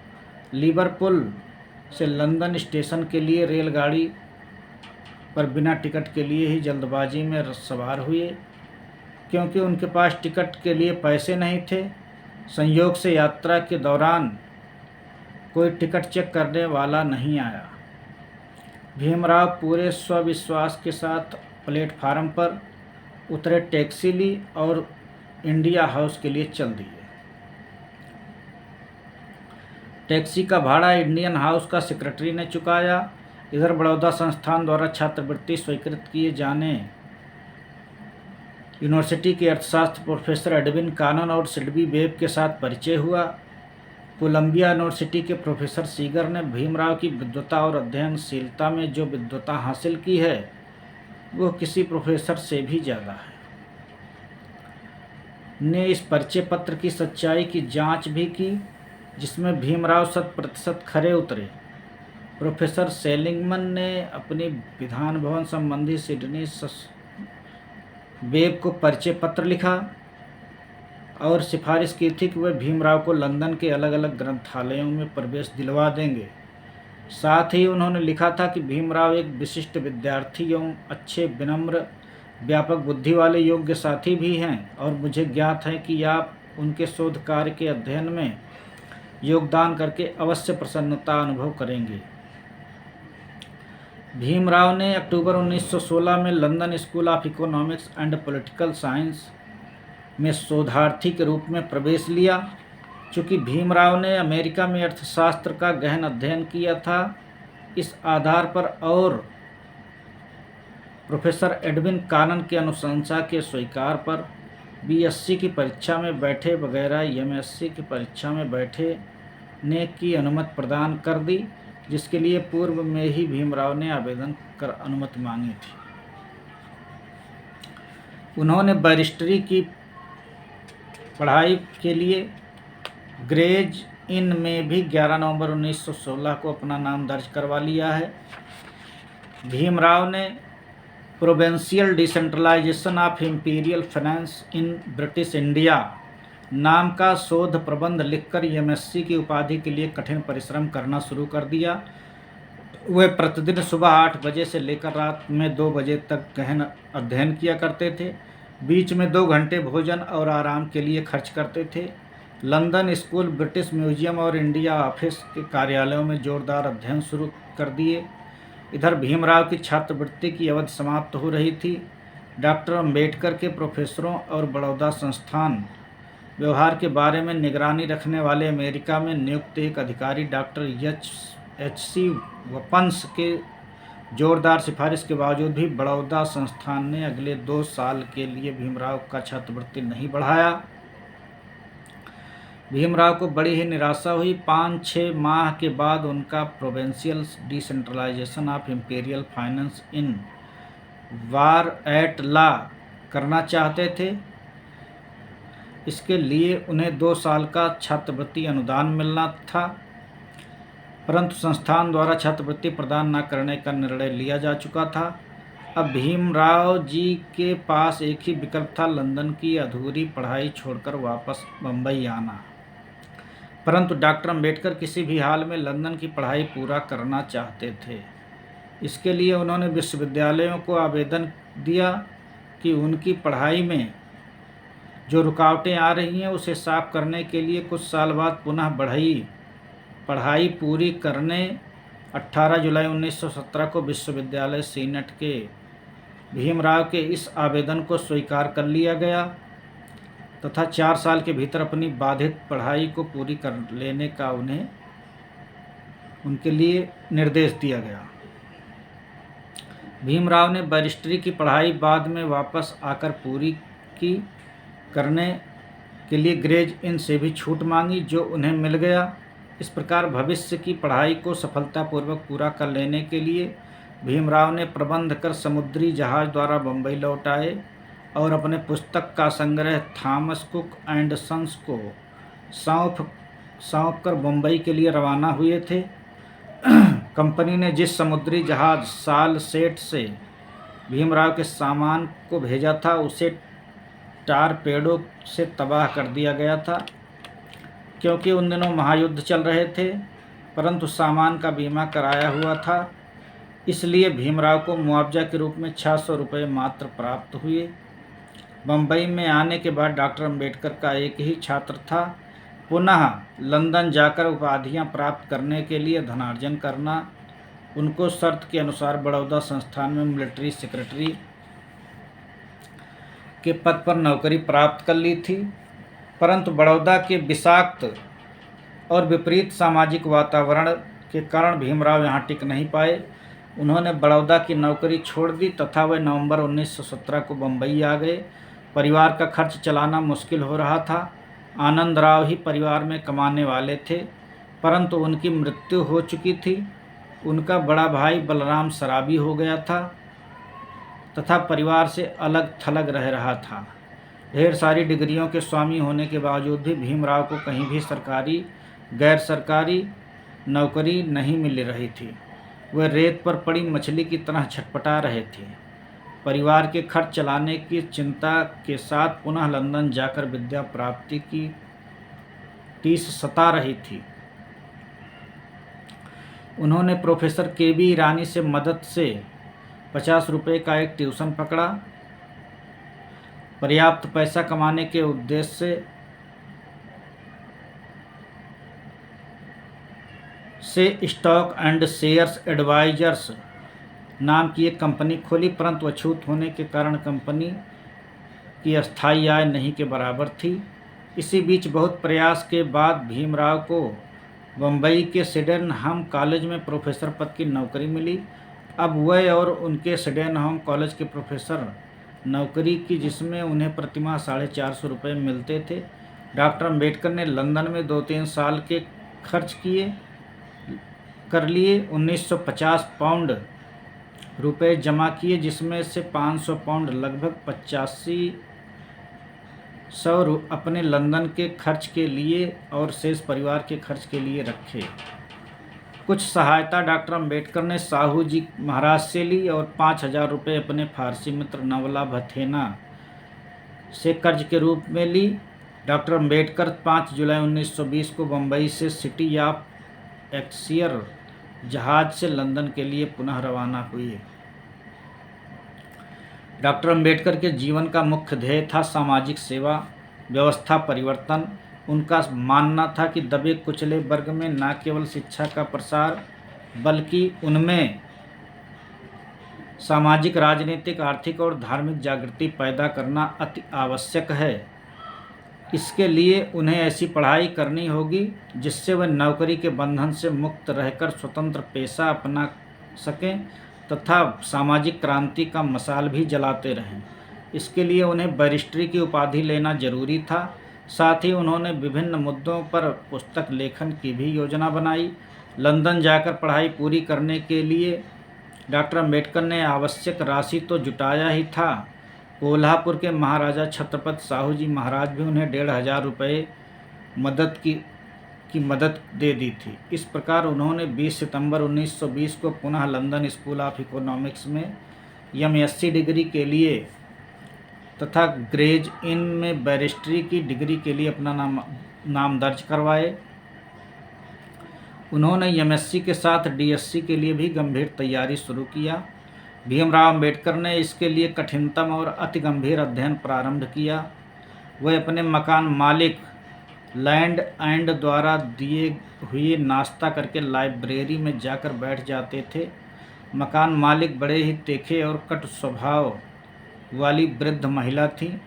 लिवरपूल से लंदन स्टेशन के लिए रेलगाड़ी पर बिना टिकट के लिए ही जल्दबाजी में सवार हुए। क्योंकि उनके पास टिकट के लिए पैसे नहीं थे, संयोग से यात्रा के दौरान कोई टिकट चेक करने वाला नहीं आया। भीमराव पूरे स्वविश्वास के साथ प्लेटफार्म पर उतरे, टैक्सी ली और इंडिया हाउस के लिए चल दिए। टैक्सी का भाड़ा इंडियन हाउस का सेक्रेटरी ने चुकाया। इधर बड़ौदा संस्थान द्वारा छात्रवृत्ति स्वीकृत किए जाने यूनिवर्सिटी के अर्थशास्त्र प्रोफेसर एडविन कानन और सिडबी वेब के साथ परिचय हुआ। कोलंबिया यूनिवर्सिटी के प्रोफेसर सीगर ने भीमराव की विद्वता और अध्ययनशीलता में जो विद्वता हासिल की है वो किसी प्रोफेसर से भी ज़्यादा है, ने इस परिचय पत्र की सच्चाई की जांच भी की, जिसमें भीमराव 100% खरे उतरे। प्रोफेसर सेलिंगमन ने अपनी विधान भवन संबंधी सिडनी वेब को परिचय पत्र लिखा और सिफारिश की थी कि वे भीमराव को लंदन के अलग अलग ग्रंथालयों में प्रवेश दिलवा देंगे। साथ ही उन्होंने लिखा था कि भीमराव एक विशिष्ट विद्यार्थी एवं अच्छे, विनम्र, व्यापक बुद्धि वाले योग्य साथी भी हैं और मुझे ज्ञात है कि आप उनके शोध कार्य के अध्ययन में योगदान करके अवश्य प्रसन्नता अनुभव करेंगे। भीमराव ने अक्टूबर 1916 में London school of economics and political science में शोधार्थी के रूप में प्रवेश लिया। चूँकि भीमराव ने अमेरिका में अर्थशास्त्र का गहन अध्ययन किया था, इस आधार पर और प्रोफेसर एडविन कानन के अनुशंसा के स्वीकार पर बीएससी की परीक्षा में बैठे वगैरह एमएससी की परीक्षा में बैठे ने की अनुमति प्रदान कर दी, जिसके लिए पूर्व में ही भीमराव ने आवेदन कर अनुमति मांगी थी। उन्होंने बैरिस्टरी की पढ़ाई के लिए ग्रेज इन में भी 11 नवंबर 1916 को अपना नाम दर्ज करवा लिया है। भीमराव ने provincial decentralisation of imperial finance in British India नाम का शोध प्रबंध लिखकर एमएससी की उपाधि के लिए कठिन परिश्रम करना शुरू कर दिया। वे प्रतिदिन सुबह 8 बजे से लेकर रात में 2 बजे तक गहन अध्ययन किया करते थे। बीच में 2 घंटे भोजन और आराम के लिए खर्च करते थे। लंदन स्कूल, ब्रिटिश म्यूजियम और इंडिया ऑफिस के कार्यालयों में जोरदार अध्ययन शुरू कर दिए। इधर भीमराव की छात्रवृत्ति की अवधि समाप्त हो रही थी। डॉक्टर अम्बेडकर के प्रोफेसरों और बड़ौदा संस्थान व्यवहार के बारे में निगरानी रखने वाले अमेरिका में नियुक्त एक अधिकारी डॉक्टर एच.सी. वपन्स के जोरदार सिफारिश के बावजूद भी बड़ौदा संस्थान ने अगले 2 साल के लिए भीमराव का छात्रवृत्ति नहीं बढ़ाया। भीमराव को बड़ी ही निराशा हुई। 5-6 माह के बाद उनका provincial decentralisation of imperial finance in bar at law करना चाहते थे। इसके लिए उन्हें 2 साल का छात्रवृत्ति अनुदान मिलना था, परंतु संस्थान द्वारा छात्रवृत्ति प्रदान न करने का निर्णय लिया जा चुका था। अब भीमराव जी के पास एक ही विकल्प था, लंदन की अधूरी पढ़ाई छोड़कर वापस बम्बई आना। परंतु डॉक्टर अम्बेडकर किसी भी हाल में लंदन की पढ़ाई पूरा करना चाहते थे। इसके लिए उन्होंने विश्वविद्यालयों को आवेदन दिया कि उनकी पढ़ाई में जो रुकावटें आ रही हैं उसे साफ करने के लिए कुछ साल बाद पुनः पढ़ाई पूरी करने 18 जुलाई 1917 को विश्वविद्यालय सीनेट के भीमराव के इस आवेदन को स्वीकार कर लिया गया तथा 4 साल के भीतर अपनी बाधित पढ़ाई को पूरी कर लेने का उनके लिए निर्देश दिया गया। भीमराव ने बैरिस्टरी की पढ़ाई बाद में वापस आकर पूरी की करने के लिए ग्रेज इन से भी छूट मांगी, जो उन्हें मिल गया। इस प्रकार भविष्य की पढ़ाई को सफलतापूर्वक पूरा कर लेने के लिए भीमराव ने प्रबंध कर समुद्री जहाज द्वारा बम्बई लौट आए और अपने पुस्तक का संग्रह थॉमस कुक एंड सन्स को सौंप कर बम्बई के लिए रवाना हुए थे। कंपनी ने जिस समुद्री जहाज सालसेट से भीमराव के सामान को भेजा था उसे टारपेडो से तबाह कर दिया गया था, क्योंकि उन दिनों महायुद्ध चल रहे थे। परंतु सामान का बीमा कराया हुआ था, इसलिए भीमराव को मुआवजा के रूप में 600 रुपये मात्र प्राप्त हुए। बम्बई में आने के बाद डॉक्टर अम्बेडकर का एक ही छात्र था। पुनः लंदन जाकर उपाधियां प्राप्त करने के लिए धनार्जन करना। उनको शर्त के अनुसार बड़ौदा संस्थान में मिलिट्री सेक्रेटरी के पद पर नौकरी प्राप्त कर ली थी, परंतु बड़ौदा के विषाक्त और विपरीत सामाजिक वातावरण के कारण भीमराव यहाँ टिक नहीं पाए। उन्होंने बड़ौदा की नौकरी छोड़ दी तथा वे नवंबर 1917 को बम्बई आ गए। परिवार का खर्च चलाना मुश्किल हो रहा था। आनंदराव ही परिवार में कमाने वाले थे, परंतु उनकी मृत्यु हो चुकी थी। उनका बड़ा भाई बलराम शराबी हो गया था तथा परिवार से अलग थलग रह रहा था। ढेर सारी डिग्रियों के स्वामी होने के बावजूद भी भीमराव को कहीं भी सरकारी गैर सरकारी नौकरी नहीं मिल रही थी। वह रेत पर पड़ी मछली की तरह छटपटा रहे थे। परिवार के खर्च चलाने की चिंता के साथ पुनः लंदन जाकर विद्या प्राप्ति की टीस सता रही थी। उन्होंने प्रोफेसर KB ईरानी से मदद से 50 रुपये का एक ट्यूशन पकड़ा। पर्याप्त पैसा कमाने के उद्देश्य से स्टॉक एंड शेयर्स एडवाइजर्स नाम की एक कंपनी खोली, परंतु अछूत होने के कारण कंपनी की अस्थायी आय नहीं के बराबर थी। इसी बीच बहुत प्रयास के बाद भीमराव को बम्बई के सिडेनहम कॉलेज में प्रोफेसर पद की नौकरी मिली। अब वह और उनके सिडेनहम कॉलेज के प्रोफेसर नौकरी की, जिसमें उन्हें प्रतिमाह 450 रुपये मिलते थे। डॉक्टर अम्बेडकर ने लंदन में 2-3 साल के खर्च कर लिए 1950 पाउंड रुपये जमा किए, जिसमें से 500 पाउंड लगभग 8500 अपने लंदन के खर्च के लिए और शेष परिवार के खर्च के लिए रखे। कुछ सहायता डॉक्टर अम्बेडकर ने साहू जी महाराज से ली और 5000 रुपये अपने फारसी मित्र नवला भथेना से कर्ज के रूप में ली। डॉक्टर अम्बेडकर 5 जुलाई 1920 को बम्बई से सिटी ऑफ एक्सचेंज जहाज से लंदन के लिए पुनः रवाना हुए। डॉक्टर अम्बेडकर के जीवन का मुख्य ध्येय था सामाजिक सेवा, व्यवस्था परिवर्तन। उनका मानना था कि दबे कुचले वर्ग में न केवल शिक्षा का प्रसार बल्कि उनमें सामाजिक, राजनीतिक, आर्थिक और धार्मिक जागृति पैदा करना अति आवश्यक है। इसके लिए उन्हें ऐसी पढ़ाई करनी होगी जिससे वह नौकरी के बंधन से मुक्त रहकर स्वतंत्र पेशा अपना सकें तथा सामाजिक क्रांति का मशाल भी जलाते रहें। इसके लिए उन्हें बैरिस्ट्री की उपाधि लेना जरूरी था। साथ ही उन्होंने विभिन्न मुद्दों पर पुस्तक लेखन की भी योजना बनाई। लंदन जाकर पढ़ाई पूरी करने के लिए डॉक्टर अम्बेडकर ने आवश्यक राशि तो जुटाया ही था, कोल्हापुर के महाराजा छत्रपति साहू जी महाराज भी उन्हें 1500 रुपये मदद दे दी थी। इस प्रकार उन्होंने 20 सितंबर 1920 को पुनः लंदन स्कूल ऑफ इकोनॉमिक्स में MSc डिग्री के लिए तथा ग्रेज इन में बैरिस्ट्री की डिग्री के लिए अपना नाम दर्ज करवाए। उन्होंने MSc के साथ DSc के लिए भी गंभीर तैयारी शुरू किया। भीमराव अम्बेडकर ने इसके लिए कठिनतम और अति गंभीर अध्ययन प्रारंभ किया। वह अपने मकान मालिक लैंड एंड द्वारा दिए हुए नाश्ता करके लाइब्रेरी में जाकर बैठ जाते थे। मकान मालिक बड़े ही तीखे और कटु स्वभाव वाली वृद्ध महिला थी।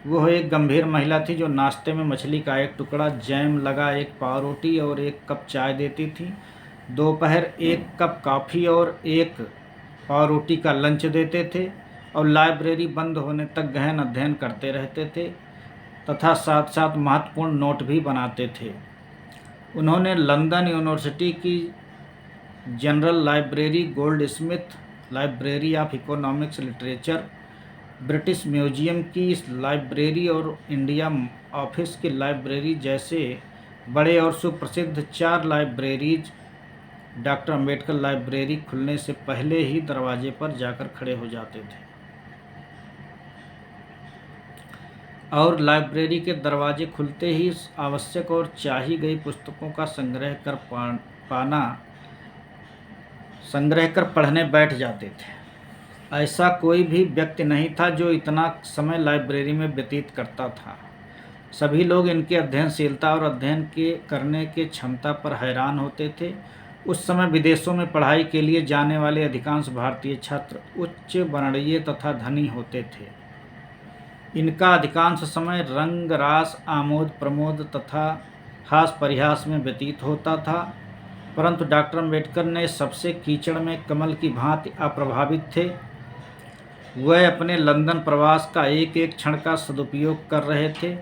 वह एक गंभीर महिला थी जो नाश्ते में मछली का एक टुकड़ा, जैम लगा एक पाव रोटी और 1 कप चाय देती थी। दोपहर 1 कप कॉफ़ी और 1 पाव रोटी का लंच देते थे और लाइब्रेरी बंद होने तक गहन अध्ययन करते रहते थे तथा साथ साथ महत्वपूर्ण नोट भी बनाते थे। उन्होंने लंदन यूनिवर्सिटी की general library, gold Smith library of economics literature, British museum की लाइब्रेरी और इंडिया ऑफिस की लाइब्रेरी जैसे बड़े और सुप्रसिद्ध 4 लाइब्रेरीज डॉक्टर अम्बेडकर लाइब्रेरी खुलने से पहले ही दरवाजे पर जाकर खड़े हो जाते थे और लाइब्रेरी के दरवाजे खुलते ही आवश्यक और चाही गई पुस्तकों का संग्रह कर पाना संग्रह कर पढ़ने बैठ जाते थे। ऐसा कोई भी व्यक्ति नहीं था जो इतना समय लाइब्रेरी में व्यतीत करता था। सभी लोग इनकी अध्ययनशीलता और अध्ययन के करने के क्षमता पर हैरान होते थे। उस समय विदेशों में पढ़ाई के लिए जाने वाले अधिकांश भारतीय छात्र उच्च वर्णीय तथा धनी होते थे। इनका अधिकांश समय रंग रास आमोद प्रमोद तथा हास परिहास में व्यतीत होता था, परंतु डॉक्टर अम्बेडकर ने सबसे कीचड़ में कमल की भांति अप्रभावित थे। वह अपने लंदन प्रवास का एक एक क्षण का सदुपयोग कर रहे थे।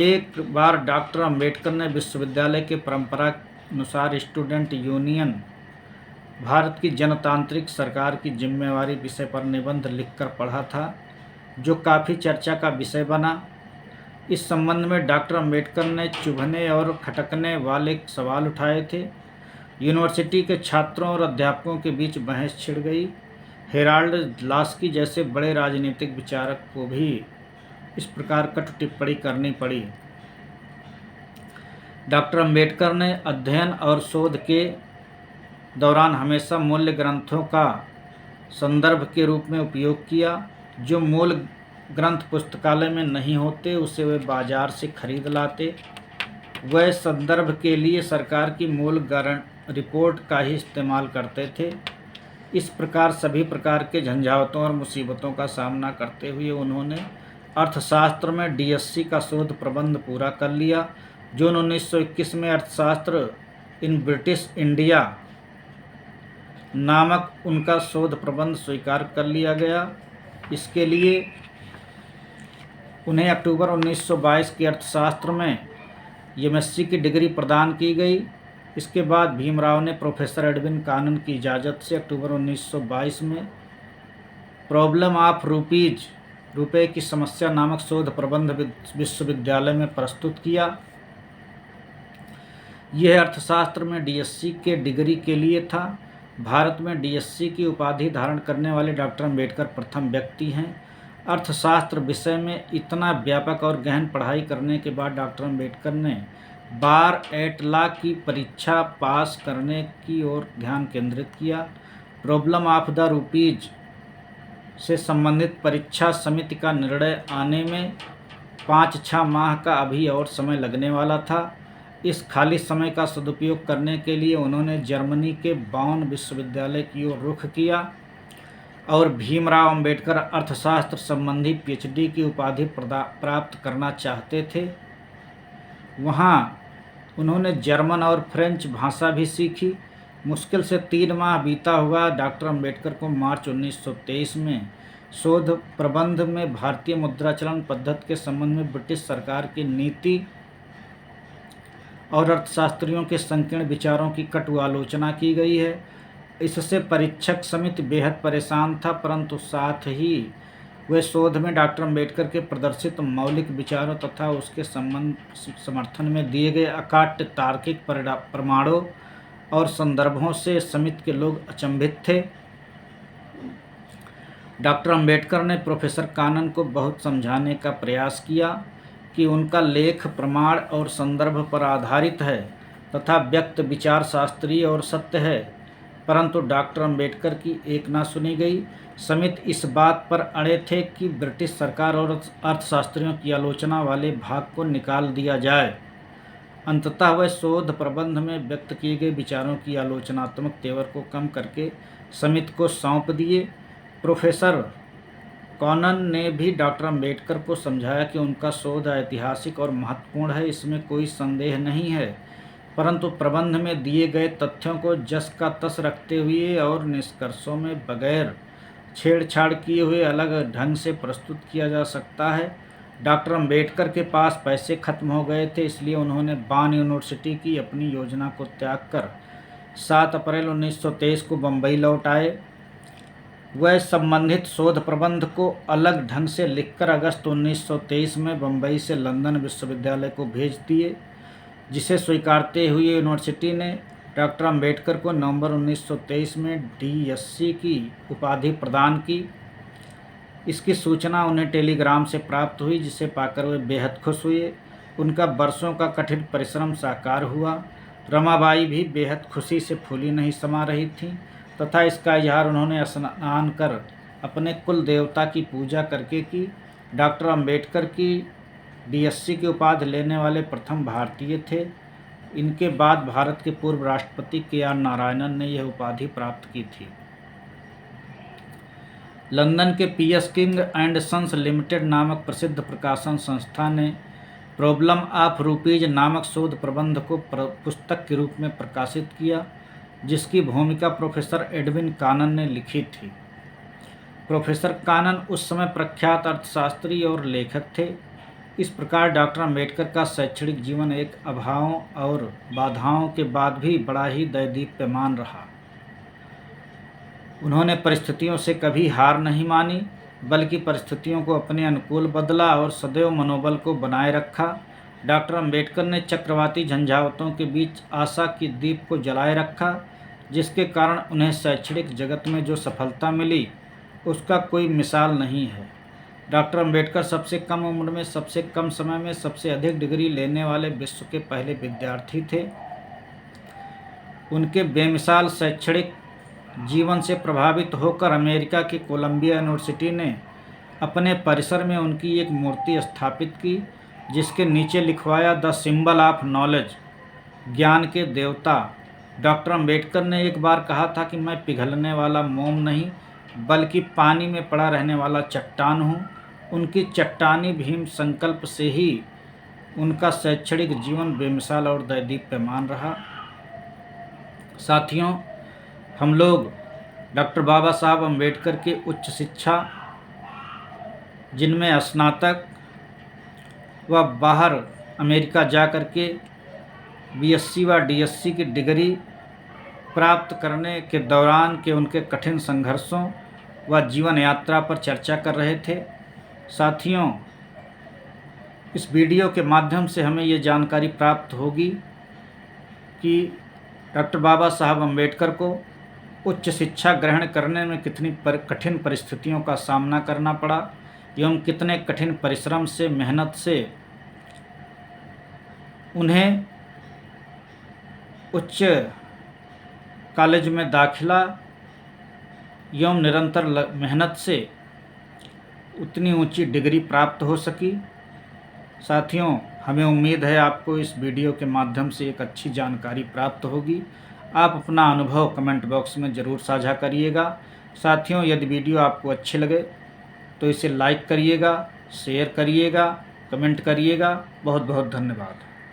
एक बार डॉक्टर अम्बेडकर ने विश्वविद्यालय के परंपरा अनुसार स्टूडेंट यूनियन भारत की जनतांत्रिक सरकार की जिम्मेवारी विषय पर निबंध लिखकर पढ़ा था, जो काफ़ी चर्चा का विषय बना। इस संबंध में डॉक्टर अम्बेडकर ने चुभने और खटकने वाले सवाल उठाए थे। यूनिवर्सिटी के छात्रों और अध्यापकों के बीच बहस छिड़ गई। हेराल्ड लास्की जैसे बड़े राजनीतिक विचारक को भी इस प्रकार कटु टिप्पणी करनी पड़ी। डॉक्टर अम्बेडकर ने अध्ययन और शोध के दौरान हमेशा मूल्य ग्रंथों का संदर्भ के रूप में उपयोग किया। जो मूल ग्रंथ पुस्तकालय में नहीं होते उसे वे बाजार से खरीद लाते। वह संदर्भ के लिए सरकार की मूल रिपोर्ट का ही इस्तेमाल करते थे। इस प्रकार सभी प्रकार के झंझावतों और मुसीबतों का सामना करते हुए उन्होंने अर्थशास्त्र में डीएससी का शोध प्रबंध पूरा कर लिया। जून 1921 में अर्थशास्त्र इन ब्रिटिश इंडिया नामक उनका शोध प्रबंध स्वीकार कर लिया गया। इसके लिए उन्हें अक्टूबर 1922 के अर्थशास्त्र में एमएससी की डिग्री प्रदान की गई। इसके बाद भीमराव ने प्रोफेसर एडविन कानन की इजाज़त से अक्टूबर 1922 में प्रॉब्लम ऑफ रुपीज रुपये की समस्या नामक शोध प्रबंध विश्वविद्यालय में प्रस्तुत किया। यह अर्थशास्त्र में डीएससी के डिग्री के लिए था। भारत में डीएससी की उपाधि धारण करने वाले डॉक्टर अम्बेडकर प्रथम व्यक्ति हैं। अर्थशास्त्र विषय में इतना व्यापक और गहन पढ़ाई करने के बाद डॉक्टर अम्बेडकर ने बार एट लॉ की परीक्षा पास करने की ओर ध्यान केंद्रित किया। प्रॉब्लम ऑफ द रुपीज से संबंधित परीक्षा समिति का निर्णय आने में 5-6 माह का अभी और समय लगने वाला था। इस खाली समय का सदुपयोग करने के लिए उन्होंने जर्मनी के बाउन विश्वविद्यालय की ओर रुख किया और भीमराव अम्बेडकर अर्थशास्त्र संबंधी पीएचडी की उपाधि प्राप्त करना चाहते थे। वहाँ उन्होंने जर्मन और फ्रेंच भाषा भी सीखी। मुश्किल से 3 माह बीता हुआ डॉक्टर अम्बेडकर को मार्च 1923 में शोध प्रबंध में भारतीय मुद्राचलन पद्धति के संबंध में ब्रिटिश सरकार की नीति और अर्थशास्त्रियों के संकीर्ण विचारों की कटु आलोचना की गई है। इससे परीक्षक समिति बेहद परेशान था, परंतु साथ ही वे शोध में डॉक्टर अम्बेडकर के प्रदर्शित मौलिक विचारों तथा उसके समर्थन में दिए गए अकाट्य तार्किक प्रमाणों और संदर्भों से समिति के लोग अचंभित थे। डॉक्टर अम्बेडकर ने प्रोफेसर कानन को बहुत समझाने का प्रयास किया कि उनका लेख प्रमाण और संदर्भ पर आधारित है तथा व्यक्त विचार शास्त्रीय और सत्य है, परंतु डॉक्टर अम्बेडकर की एक ना सुनी गई। समिति इस बात पर अड़े थे कि ब्रिटिश सरकार और अर्थशास्त्रियों की आलोचना वाले भाग को निकाल दिया जाए। अंततः वह शोध प्रबंध में व्यक्त किए गए विचारों की आलोचनात्मक तेवर को कम करके समिति को सौंप दिए। प्रोफेसर कॉनन ने भी डॉक्टर अम्बेडकर को समझाया कि उनका शोध ऐतिहासिक और महत्वपूर्ण है, इसमें कोई संदेह नहीं है, परंतु प्रबंध में दिए गए तथ्यों को जस का तस रखते हुए और निष्कर्षों में बगैर छेड़छाड़ किए हुए अलग ढंग से प्रस्तुत किया जा सकता है। डॉक्टर अम्बेडकर के पास पैसे खत्म हो गए थे, इसलिए उन्होंने बान यूनिवर्सिटी की अपनी योजना को त्याग कर 7 अप्रैल 1923 को बम्बई लौट आए। वह संबंधित शोध प्रबंध को अलग ढंग से लिखकर अगस्त 1923 में बम्बई से लंदन विश्वविद्यालय को भेज दिए, जिसे स्वीकारते हुए यूनिवर्सिटी ने डॉक्टर अम्बेडकर को नवंबर 1923 में डीएससी की उपाधि प्रदान की। इसकी सूचना उन्हें टेलीग्राम से प्राप्त हुई, जिसे पाकर वे बेहद खुश हुए। उनका वर्षों का कठिन परिश्रम साकार हुआ। रमाबाई भी बेहद खुशी से फूली नहीं समा रही थीं तथा इसका इजहार उन्होंने स्नान कर अपने कुल देवता की पूजा करके की। डॉक्टर अंबेडकर की डीएससी की उपाधि लेने वाले प्रथम भारतीय थे। इनके बाद भारत के पूर्व राष्ट्रपति के.आर. नारायणन ने यह उपाधि प्राप्त की थी। लंदन के P S King and Sons Limited नामक प्रसिद्ध प्रकाशन संस्था ने प्रॉब्लम ऑफ रुपीज नामक शोध प्रबंध को पुस्तक के रूप में प्रकाशित किया, जिसकी भूमिका प्रोफेसर एडविन कानन ने लिखी थी। प्रोफेसर कानन उस समय प्रख्यात अर्थशास्त्री और लेखक थे। इस प्रकार डॉक्टर अंबेडकर का शैक्षणिक जीवन एक अभावों और बाधाओं के बाद भी बड़ा ही दैदीप्यमान रहा। उन्होंने परिस्थितियों से कभी हार नहीं मानी, बल्कि परिस्थितियों को अपने अनुकूल बदला और सदैव मनोबल को बनाए रखा। डॉक्टर अंबेडकर ने चक्रवाती झंझावातों के बीच आशा की दीप को जलाए रखा, जिसके कारण उन्हें शैक्षणिक जगत में जो सफलता मिली उसका कोई मिसाल नहीं है। डॉक्टर अंबेडकर सबसे कम उम्र में, सबसे कम समय में सबसे अधिक डिग्री लेने वाले विश्व के पहले विद्यार्थी थे। उनके बेमिसाल शैक्षणिक जीवन से प्रभावित होकर अमेरिका की कोलंबिया यूनिवर्सिटी ने अपने परिसर में उनकी एक मूर्ति स्थापित की, जिसके नीचे लिखवाया द सिंबल ऑफ नॉलेज, ज्ञान के देवता। डॉक्टर अंबेडकर ने एक बार कहा था कि मैं पिघलने वाला मोम नहीं, बल्कि पानी में पड़ा रहने वाला चट्टान हूँ। उनकी चट्टानी भीम संकल्प से ही उनका शैक्षणिक जीवन बेमिसाल और दैदीप्यमान रहा। साथियों, हम लोग डॉक्टर बाबा साहब अम्बेडकर की उच्च शिक्षा, जिनमें स्नातक व बाहर अमेरिका जा कर के बीएससी व डीएससी की डिग्री प्राप्त करने के दौरान के उनके कठिन संघर्षों व जीवन यात्रा पर चर्चा कर रहे थे। साथियों, इस वीडियो के माध्यम से हमें ये जानकारी प्राप्त होगी कि डॉक्टर बाबा साहब अम्बेडकर को उच्च शिक्षा ग्रहण करने में कितनी कठिन परिस्थितियों का सामना करना पड़ा एवं कितने कठिन परिश्रम से, मेहनत से उन्हें उच्च कॉलेज में दाखिला एवं निरंतर मेहनत से उतनी ऊंची डिग्री प्राप्त हो सकी। साथियों, हमें उम्मीद है आपको इस वीडियो के माध्यम से एक अच्छी जानकारी प्राप्त होगी। आप अपना अनुभव कमेंट बॉक्स में ज़रूर साझा करिएगा। साथियों, यदि वीडियो आपको अच्छे लगे तो इसे लाइक करिएगा, शेयर करिएगा, कमेंट करिएगा। बहुत बहुत धन्यवाद।